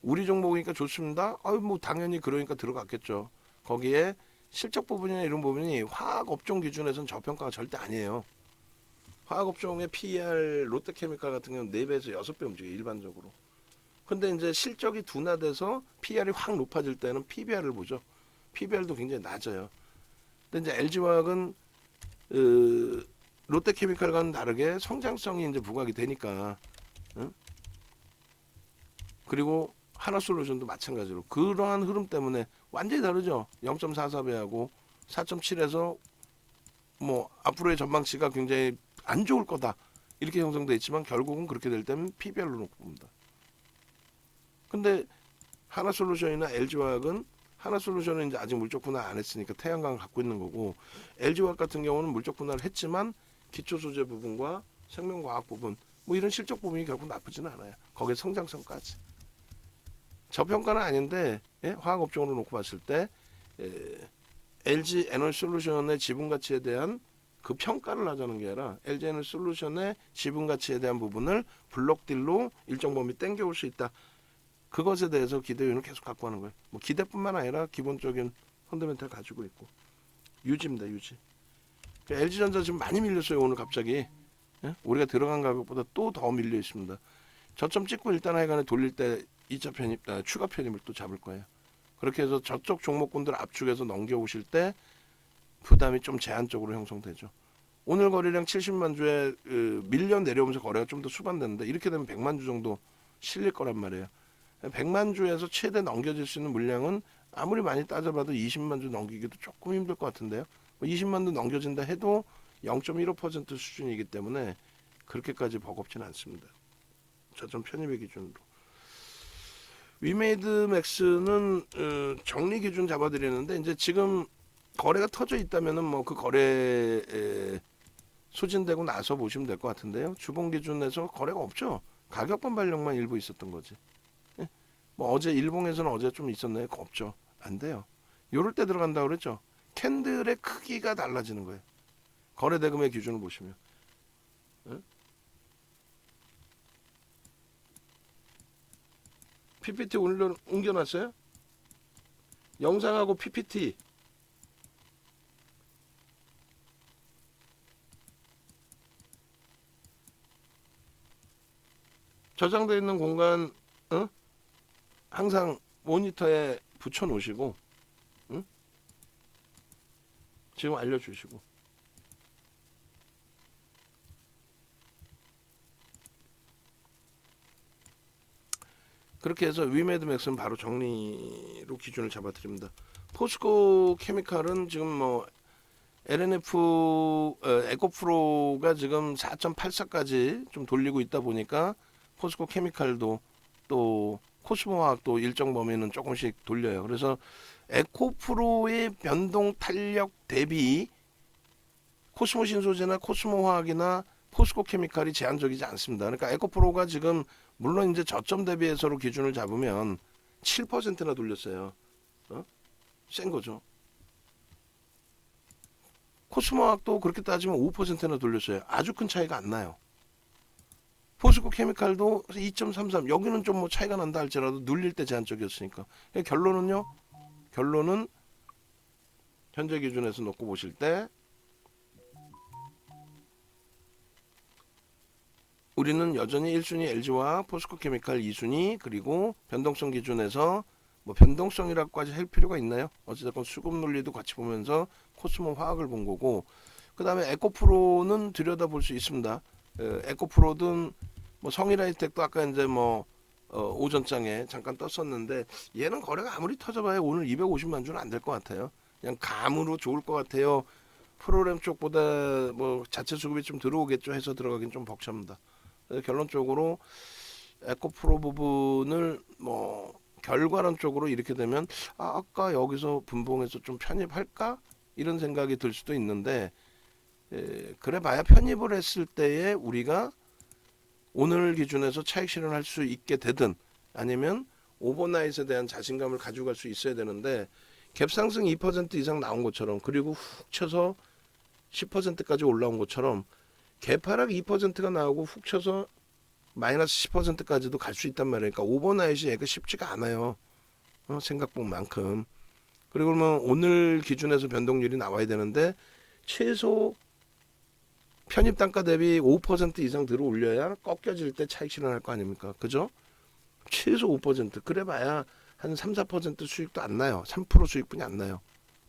우리 종목이니까 좋습니다. 아유 뭐 당연히 그러니까 들어갔겠죠. 거기에 실적 부분이나 이런 부분이 화학 업종 기준에서는 저평가가 절대 아니에요. 화학 업종의 PER 롯데케미칼 같은 경우는 4배에서 6배 움직여요. 일반적으로. 근데 이제 실적이 둔화돼서 PER이 확 높아질 때는 PBR을 보죠. PBR도 굉장히 낮아요. 근데 이제 LG화학은 롯데케미칼과는 다르게 성장성이 이제 부각이 되니까 그리고 하나솔루션도 마찬가지로 그러한 흐름 때문에 완전히 다르죠. 0.44배하고 4.7에서 뭐 앞으로의 전망치가 굉장히 안 좋을 거다 이렇게 형성돼 있지만 결국은 그렇게 될 때는 PBR로 놓고 봅니다. 근데 하나솔루션이나 LG화학은 하나솔루션은 이제 아직 물적 분할 안 했으니까 태양광을 갖고 있는 거고 LG화학 같은 경우는 물적 분할을 했지만 기초 소재 부분과 생명과학 부분 뭐 이런 실적 부분이 결국 나쁘지는 않아요. 거기에 성장성까지. 저평가는 아닌데 화학 업종으로 놓고 봤을 때 LG 에너지솔루션의 지분 가치에 대한 그 평가를 하자는 게 아니라 LG 에너지솔루션의 지분 가치에 대한 부분을 블록딜로 일정 범위 땡겨올 수 있다. 그것에 대해서 기대 요인을 계속 갖고 하는 거예요. 뭐 기대뿐만 아니라 기본적인 펀더멘탈 가지고 있고 유지입니다. 유지. LG전자 지금 많이 밀렸어요. 오늘 갑자기 우리가 들어간 가격보다 또 더 밀려 있습니다. 저점 찍고 일단 하여간에 돌릴 때 2차 편입, 추가 편입을 또 잡을 거예요. 그렇게 해서 저쪽 종목군들 압축해서 넘겨오실 때 부담이 좀 제한적으로 형성되죠. 오늘 거래량 70만 주에 밀려 내려오면서 거래가 좀 더 수반되는데 이렇게 되면 100만 주 정도 실릴 거란 말이에요. 100만 주에서 최대 넘겨질 수 있는 물량은 아무리 많이 따져봐도 20만 주 넘기기도 조금 힘들 것 같은데요. 20만 주 넘겨진다 해도 0.15% 수준이기 때문에 그렇게까지 버겁지는 않습니다. 저점 편입의 기준으로. 위메이드 맥스는 정리 기준 잡아드리는데 이제 지금 거래가 터져 있다면은 뭐 그 거래에 소진되고 나서 보시면 될 것 같은데요. 주봉 기준에서 거래가 없죠. 가격 반발력만 일부 있었던 거지. 뭐 어제 일봉에서는 어제 좀 있었나요? 없죠. 안 돼요. 요럴 때 들어간다고 그랬죠. 캔들의 크기가 달라지는 거예요. 거래 대금의 기준을 보시면. PPT 옮겨놨어요? 영상하고 PPT 저장되어 있는 공간 항상 모니터에 붙여 놓으시고 지금 알려주시고 그렇게 해서 위메드 맥스는 바로 정리로 기준을 잡아드립니다. 포스코 케미칼은 지금 뭐 LNF 에코프로가 지금 4.84까지 좀 돌리고 있다 보니까 포스코 케미칼도 또 코스모화학도 일정 범위는 조금씩 돌려요. 그래서 에코프로의 변동 탄력 대비 코스모 신소재나 코스모화학이나 포스코 케미칼이 제한적이지 않습니다. 그러니까 에코프로가 지금 물론 이제 저점 대비해서로 기준을 잡으면 7%나 돌렸어요. 센 거죠. 코스모학도 그렇게 따지면 5%나 돌렸어요. 아주 큰 차이가 안 나요. 포스코 케미칼도 2.33 여기는 좀 뭐 차이가 난다 할지라도 눌릴 때 제한적이었으니까 결론은요. 결론은 현재 기준에서 놓고 보실 때 우리는 여전히 1순위 LG와 포스코 케미칼 2순위 그리고 변동성 기준에서 뭐 변동성이라고까지 할 필요가 있나요? 어찌됐건 수급 논리도 같이 보면서 코스모 화학을 본 거고 그 다음에 에코프로는 들여다볼 수 있습니다. 에코프로든 뭐 성일하이텍도 아까 이제 뭐 오전장에 잠깐 떴었는데 얘는 거래가 아무리 터져봐야 오늘 250만 주는 안 될 것 같아요. 그냥 감으로 좋을 것 같아요. 프로그램 쪽보다 뭐 자체 수급이 좀 들어오겠죠 해서 들어가긴 좀 벅찹니다. 결론적으로 에코프로 부분을 뭐 결과론적으로 이렇게 되면 아까 여기서 분봉해서 좀 편입할까 이런 생각이 들 수도 있는데 그래 봐야 편입을 했을 때에 우리가 오늘 기준에서 차익 실현할 수 있게 되든 아니면 오버나잇에 대한 자신감을 가져갈 수 있어야 되는데 갭 상승 2% 이상 나온 것처럼 그리고 훅 쳐서 10%까지 올라온 것처럼 갭 하락 2%가 나오고 훅 쳐서 마이너스 10%까지도 갈 수 있단 말이에요. 그러니까 오버나잇이 얘가 쉽지가 않아요. 생각본만큼. 그리고 그러면 오늘 기준에서 변동률이 나와야 되는데 최소 편입 단가 대비 5% 이상 들어 올려야 꺾여질 때 차익 실현할 거 아닙니까? 그죠? 최소 5% 그래봐야 한 3, 4% 수익도 안 나요. 3% 수익뿐이 안 나요.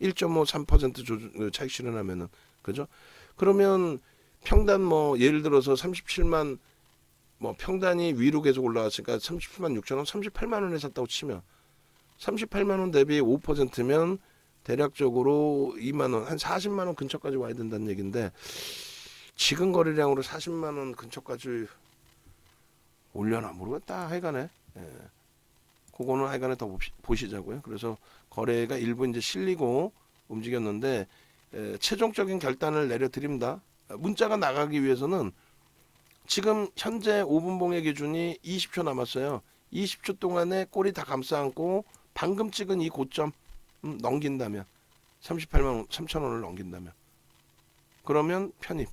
1.5, 3% 차익 실현하면은 그죠? 그러면 평단 뭐 예를 들어서 37만 뭐 평단이 위로 계속 올라갔으니까 37만 6천 원, 38만 원에 샀다고 치면 38만 원 대비 5%면 대략적으로 2만 원, 한 40만 원 근처까지 와야 된다는 얘기인데 지금 거래량으로 40만 원 근처까지 올려나 모르겠다. 하여간에 그거는 하여간에 더 보시자고요. 그래서 거래가 일부 이제 실리고 움직였는데 최종적인 결단을 내려드립니다. 문자가 나가기 위해서는 지금 현재 5분 봉의 기준이 20초 남았어요. 20초 동안에 꼬리 다 감싸 안고 방금 찍은 이 고점 넘긴다면 38만 3천 원을 넘긴다면 그러면 편입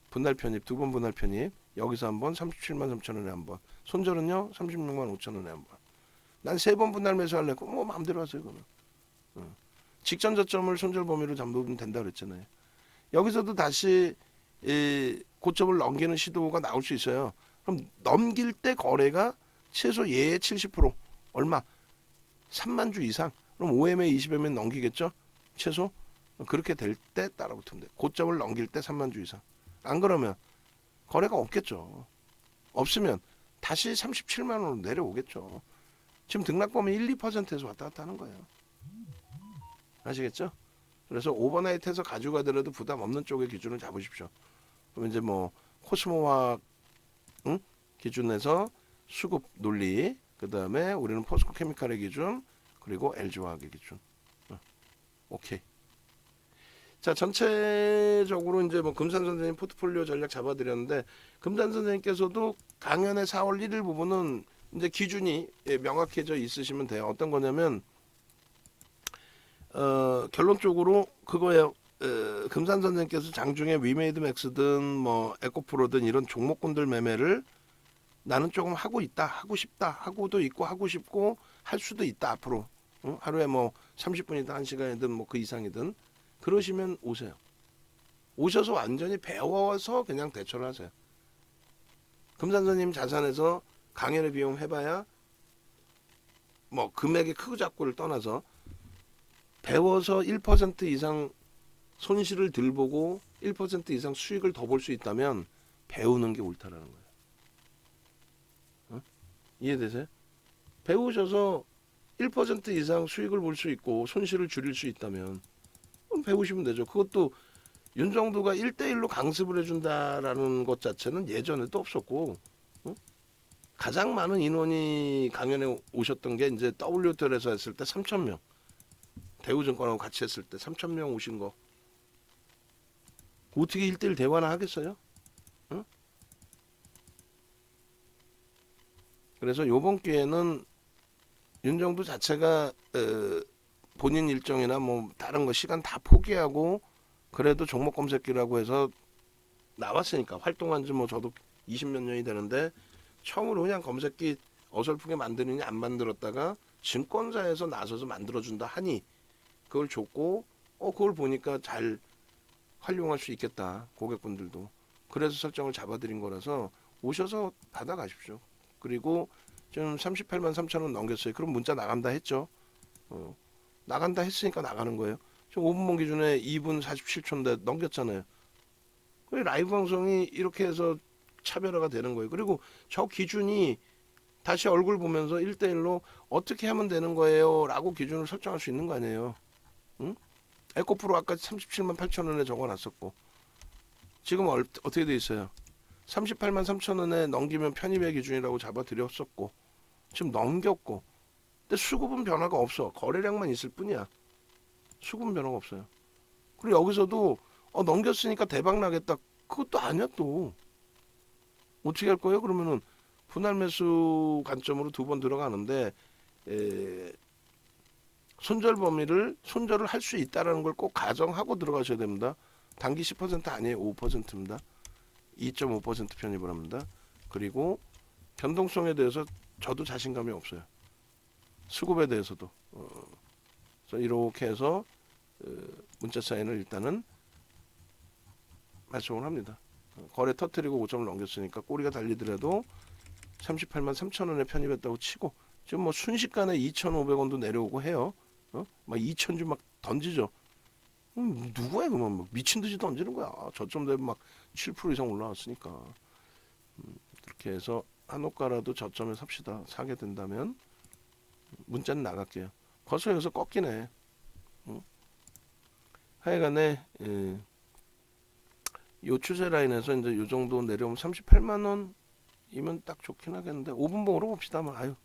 분할 편입 두 번 분할 편입 여기서 한번 37만 3천 원에 한번 손절은요 36만 5천 원에 한번 난 세 번 분할 매수할래 뭐 마음대로 하세요 그러면 직전 저점을 손절 범위로 잡으면 된다 그랬잖아요. 여기서도 다시 고점을 넘기는 시도가 나올 수 있어요. 그럼 넘길 때 거래가 최소 예의 70% 얼마 3만 주 이상 그럼 5MA 20MA 넘기겠죠 최소 그렇게 될 때 따라붙으면 돼. 고점을 넘길 때 3만 주 이상 안 그러면 거래가 없겠죠. 없으면 다시 37만 원으로 내려오겠죠. 지금 등락범위 1, 2%에서 왔다 갔다 하는 거예요. 아시겠죠? 그래서 오버나잇해서 가져가더라도 부담 없는 쪽의 기준을 잡으십시오. 그럼 이제 뭐 코스모화학 기준에서 수급 논리, 그 다음에 우리는 포스코 케미칼의 기준, 그리고 LG화학의 기준. 오케이. 자, 전체적으로 이제 뭐 금산 선생님 포트폴리오 전략 잡아드렸는데 금산 선생님께서도 강연의 4월 1일 부분은 이제 기준이 명확해져 있으시면 돼요. 어떤 거냐면 결론적으로 그거예요. 금산 선생님께서 장중에 위메이드 맥스든 뭐 에코프로든 이런 종목군들 매매를 나는 조금 하고 있다, 하고 싶다, 하고도 있고 하고 싶고 할 수도 있다 앞으로 하루에 뭐 30분이든 1시간이든 뭐 그 이상이든 그러시면 오세요. 오셔서 완전히 배워서 그냥 대처를 하세요. 금산 선생님 자산에서 강연의 비용 해봐야 뭐 금액의 크고 작고를 떠나서 배워서 1% 이상 손실을 덜 보고 1% 이상 수익을 더 볼 수 있다면 배우는 게 옳다라는 거예요. 이해되세요? 배우셔서 1% 이상 수익을 볼 수 있고 손실을 줄일 수 있다면 배우시면 되죠. 그것도 윤정도가 1대1로 강습을 해준다라는 것 자체는 예전에도 없었고 가장 많은 인원이 강연에 오셨던 게 이제 WTL에서 했을 때 3,000명 대우증권하고 같이 했을 때 3,000명 오신 거 어떻게 1대1 대화나 하겠어요? 그래서 요번 기회는 윤정도 자체가 본인 일정이나 뭐 다른 거 시간 다 포기하고 그래도 종목 검색기라고 해서 나왔으니까 활동한 지 뭐 저도 20몇 년이 되는데 처음으로 그냥 검색기 어설프게 만드느니 안 만들었다가 증권사에서 나서서 만들어준다 하니 그걸 줬고 그걸 보니까 잘 활용할 수 있겠다 고객분들도 그래서 설정을 잡아드린 거라서 오셔서 받아가십시오. 그리고 지금 38만 3천 원 넘겼어요. 그럼 문자 나간다 했죠. 나간다 했으니까 나가는 거예요. 지금 5분봉 기준에 2분 47초인데 넘겼잖아요. 라이브 방송이 이렇게 해서 차별화가 되는 거예요. 그리고 저 기준이 다시 얼굴 보면서 1대1로 어떻게 하면 되는 거예요 라고 기준을 설정할 수 있는 거 아니에요. 응? 에코프로 아까 37만 8천 원에 적어놨었고 지금 어떻게 돼 있어요? 38만 3천 원에 넘기면 편입의 기준이라고 잡아드렸었고 지금 넘겼고 근데 수급은 변화가 없어. 거래량만 있을 뿐이야. 수급은 변화가 없어요. 그리고 여기서도 넘겼으니까 대박 나겠다. 그것도 아니야 또. 어떻게 할 거예요? 그러면은 분할 매수 관점으로 두 번 들어가는데 손절 범위를 손절을 할 수 있다라는 걸 꼭 가정하고 들어가셔야 됩니다. 단기 10% 아니에요. 5%입니다. 2.5% 편입을 합니다. 그리고 변동성에 대해서 저도 자신감이 없어요. 수급에 대해서도. 그래서 이렇게 해서 문자 사인을 일단은 발송을 합니다. 거래 터트리고 5점을 넘겼으니까 꼬리가 달리더라도 38만 3천 원에 편입했다고 치고 지금 뭐 순식간에 2,500원도 내려오고 해요. 막 2,000주 막 던지죠. 누구야 그만 막 미친 듯이 던지는 거야. 저점 되면 막 7% 이상 올라왔으니까. 그렇게 해서 한옥가라도 저점에 삽시다. 사게 된다면 문자는 나갈게요. 벌써 여기서 꺾이네. 하여간에 요 추세 라인에서 이제 요 정도 내려오면 38만 원이면 딱 좋긴 하겠는데 5분봉으로 봅시다. 뭐 아유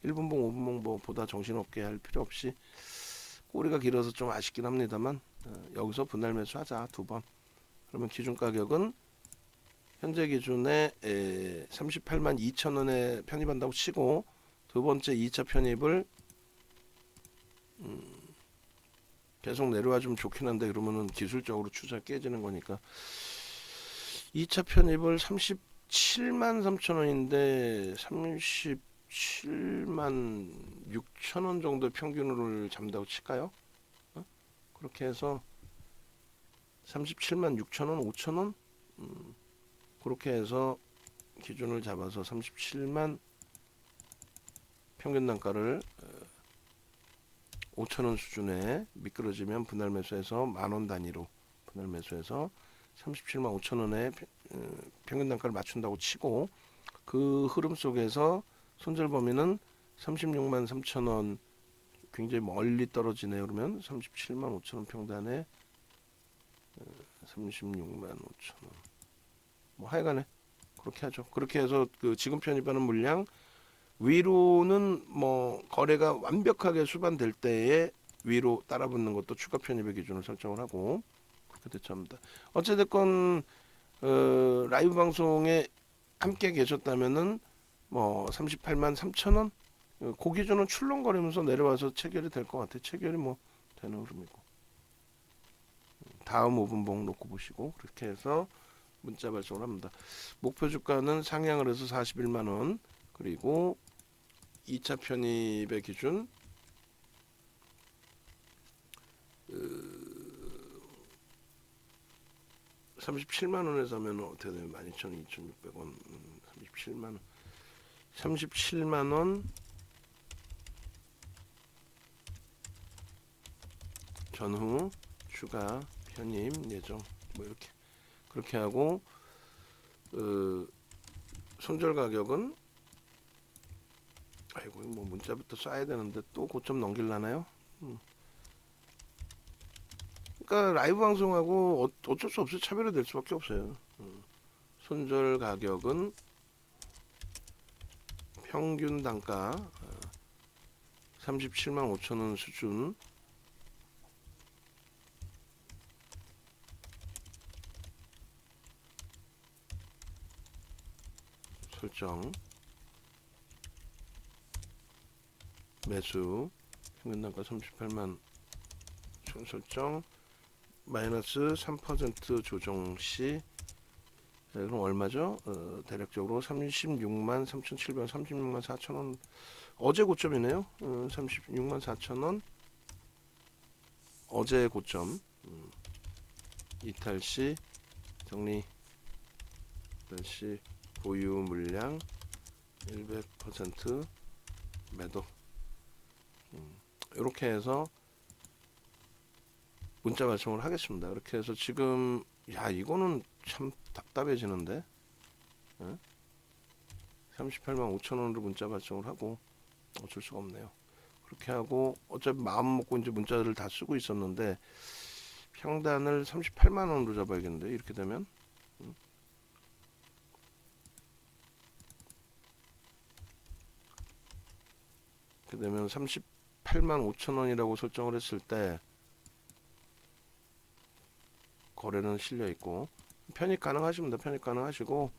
1분봉 5분봉 뭐 보다 정신없게 할 필요 없이 꼬리가 길어서 좀 아쉽긴 합니다만 여기서 분할 매수하자 2번. 그러면 기준 가격은 현재 기준에 38만 2천 원에 편입한다고 치고 두 번째 2차 편입을 계속 내려와 주면 좋긴 한데 그러면은 기술적으로 추세 깨지는 거니까 2차 편입을 37만 3천 원인데 37만 6천 원 정도 평균을 잡는다고 칠까요? 그렇게 해서 37만 6천 원, 5천 원 그렇게 해서 기준을 잡아서 37만 평균 단가를 5천 원 수준에 미끄러지면 분할 매수해서 만원 단위로 분할 매수해서 37만 5천 원에 평균 단가를 맞춘다고 치고 그 흐름 속에서 손절 범위는 36만 3천 원 굉장히 멀리 떨어지네요. 그러면 37만 5천 원 평단에 36만 5천 원 뭐 하여간에 그렇게 하죠. 그렇게 해서 그 지금 편입하는 물량 위로는 뭐 거래가 완벽하게 수반될 때에 위로 따라붙는 것도 추가 편입의 기준을 설정을 하고 그렇게 대처합니다. 어찌됐건 라이브 방송에 함께 계셨다면은 뭐 38만 3천 원 그 기준은 출렁거리면서 내려와서 체결이 될 것 같아요. 체결이 뭐 되는 흐름이고 다음 5분봉 놓고 보시고 그렇게 해서 문자 발송을 합니다. 목표 주가는 상향을 해서 41만 원 그리고 2차 편입의 기준 37만 원에서 하면 어떻게 되면 12,000, 2,600원 37만 원 37만 원 전후 추가 편입 예정 뭐 이렇게 그렇게 하고 손절 가격은 아이고 뭐 문자부터 써야 되는데 또 고점 넘길라나요? 그러니까 라이브 방송하고 어쩔 수 없이 차별이 될 수밖에 없어요. 손절 가격은 평균 단가 37만 5천 원 수준 설정 매수 평균 단가 38만 총 설정 마이너스 3% 조정 시 그럼 얼마죠? 대략적으로 36만 3,700원 36만 4천원 어제 고점이네요. 36만 4천원 어제 고점 이탈 시 정리 이탈 시 보유 물량 100% 매도 이렇게 해서 문자 발송을 하겠습니다. 이렇게 해서 지금 야 이거는 참 답답해지는데 38만 5천 원으로 문자 발송을 하고 어쩔 수가 없네요. 그렇게 하고 어차피 마음 먹고 이제 문자를 다 쓰고 있었는데 평단을 38만 원으로 잡아야겠는데 이렇게 되면 이렇게 되면 38만 5천 원이라고 설정을 했을 때 거래는 실려 있고 편입 가능하십니다. 편입 가능하시고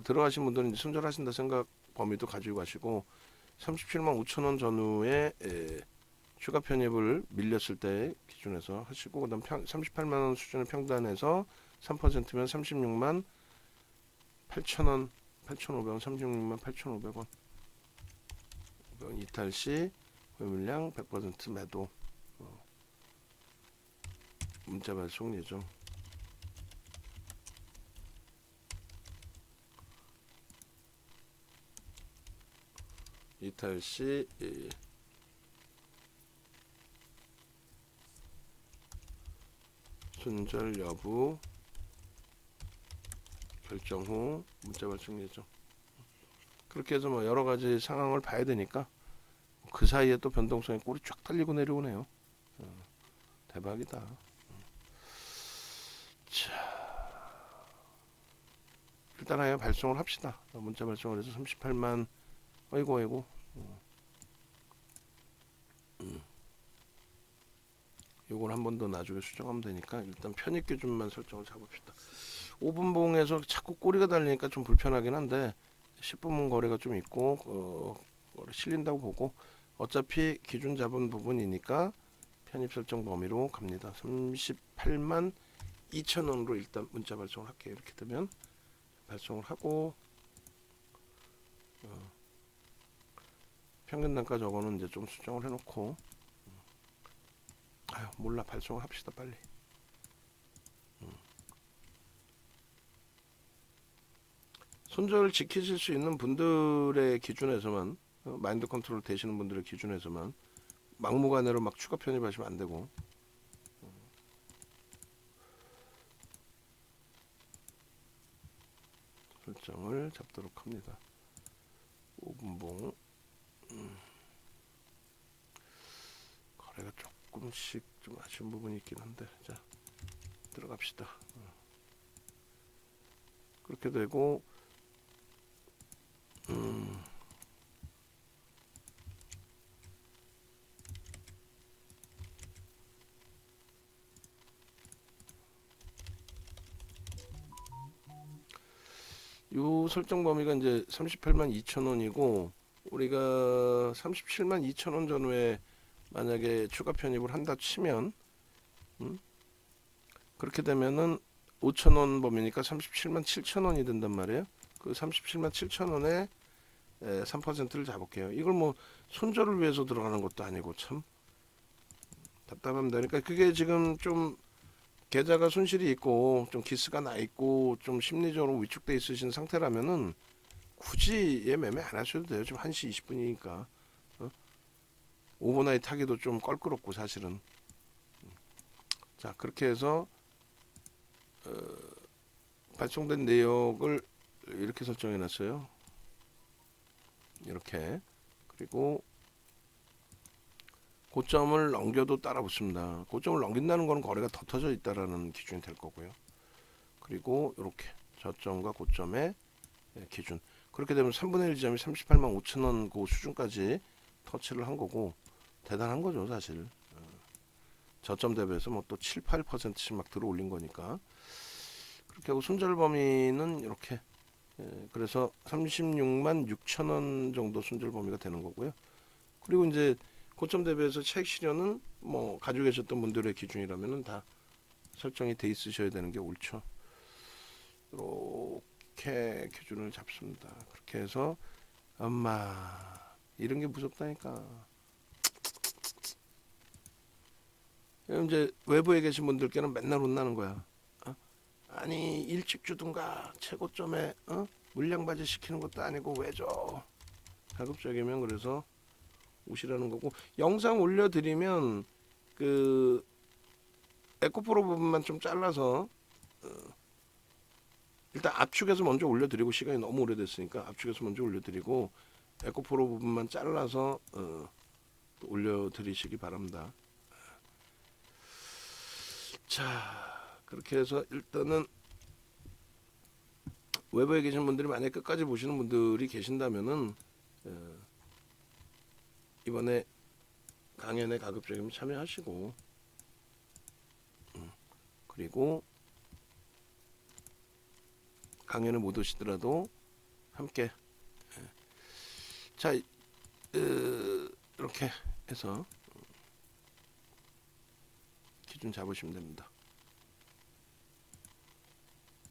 들어가신 분들은 이제 손절하신다 생각 범위도 가지고 가시고 37만 5천 원 전후에 추가 편입을 밀렸을 때 기준에서 하시고 그다음 38만 원 수준의 평단에서 3%면 36만 8천 원, 8,500원, 36만 8,500원. 이탈 시 매물량 100% 매도. 문자 발송 예정. 이탈 시 손절 여부 결정 후 문자 발송 예정. 그렇게 해서 뭐 여러 가지 상황을 봐야 되니까 그 사이에 또 변동성이 꼬리 쫙 달리고 내려오네요. 대박이다. 자, 일단 아예 발송을 합시다. 문자 발송을 해서 38만 아이고 요걸 한 번 더 나중에 수정하면 되니까 일단 편입 기준만 설정을 잡읍시다. 5분봉에서 자꾸 꼬리가 달리니까 좀 불편하긴 한데 10분봉 거래가 좀 있고 거래 실린다고 보고 어차피 기준 잡은 부분이니까 편입 설정 범위로 갑니다. 38만 2천 원으로 일단 문자 발송을 할게요. 이렇게 되면 발송을 하고 평균 단가 저거는 이제 좀 수정을 해놓고 아유 몰라 발송을 합시다 빨리. 손절 지키실 수 있는 분들의 기준에서만 마인드 컨트롤 되시는 분들의 기준에서만 막무가내로 막 추가 편입하시면 안 되고 설정을 잡도록 합니다. 5분봉 거래가 조금씩 좀 아쉬운 부분이 있긴 한데 자 들어갑시다. 그렇게 되고 요 설정 범위가 이제 38만 2천 원이고 우리가 37만 2천 원 전후에 만약에 추가 편입을 한다 치면 그렇게 되면은 5천 원 범위니까 37만 7천 원이 된단 말이에요. 그 37만 7천 원에 3%를 잡을게요. 이걸 뭐 손절을 위해서 들어가는 것도 아니고 참 답답합니다. 그러니까 그게 지금 좀 계좌가 손실이 있고 좀 기스가 나 있고 좀 심리적으로 위축돼 있으신 상태라면은 굳이 얘 매매 안 하셔도 돼요. 지금 1시 20분이니까 오버나잇 하기도 좀 껄끄럽고 사실은. 자 그렇게 해서 발송된 내역을 이렇게 설정해 놨어요. 이렇게. 그리고 고점을 넘겨도 따라 붙습니다. 고점을 넘긴다는 거는 거래가 더 터져 있다라는 기준이 될 거고요. 그리고 이렇게 저점과 고점의 기준. 그렇게 되면 3분의 1 지점이 38만 5천 원 그 수준까지 터치를 한 거고 대단한 거죠 사실. 저점 대비해서 뭐 또 7, 8%씩 막 들어 올린 거니까. 그렇게 하고 손절 범위는 이렇게 그래서 36만 6천 원 정도 손절 범위가 되는 거고요. 그리고 이제 고점 대비해서 차익 실현은 뭐 가지고 계셨던 분들의 기준이라면은 다 설정이 돼 있으셔야 되는 게 옳죠. 이렇게 기준을 잡습니다. 그렇게 해서 엄마 이런 게 무섭다니까. 이제 외부에 계신 분들께는 맨날 혼나는 거야. 아니 일찍 주든가 최고점에 물량 바지 시키는 것도 아니고 왜 줘? 가급적이면 그래서 오시라는 거고 영상 올려드리면 그 에코프로 부분만 좀 잘라서 일단 압축해서 먼저 올려드리고 시간이 너무 오래됐으니까 압축해서 먼저 올려드리고 에코프로 부분만 잘라서 올려드리시기 바랍니다. 자 그렇게 해서 일단은 외부에 계신 분들이 만약 끝까지 보시는 분들이 계신다면은 이번에 강연에 가급적이면 참여하시고 그리고 강연을 못 오시더라도 함께 자 이렇게 해서 기준 잡으시면 됩니다.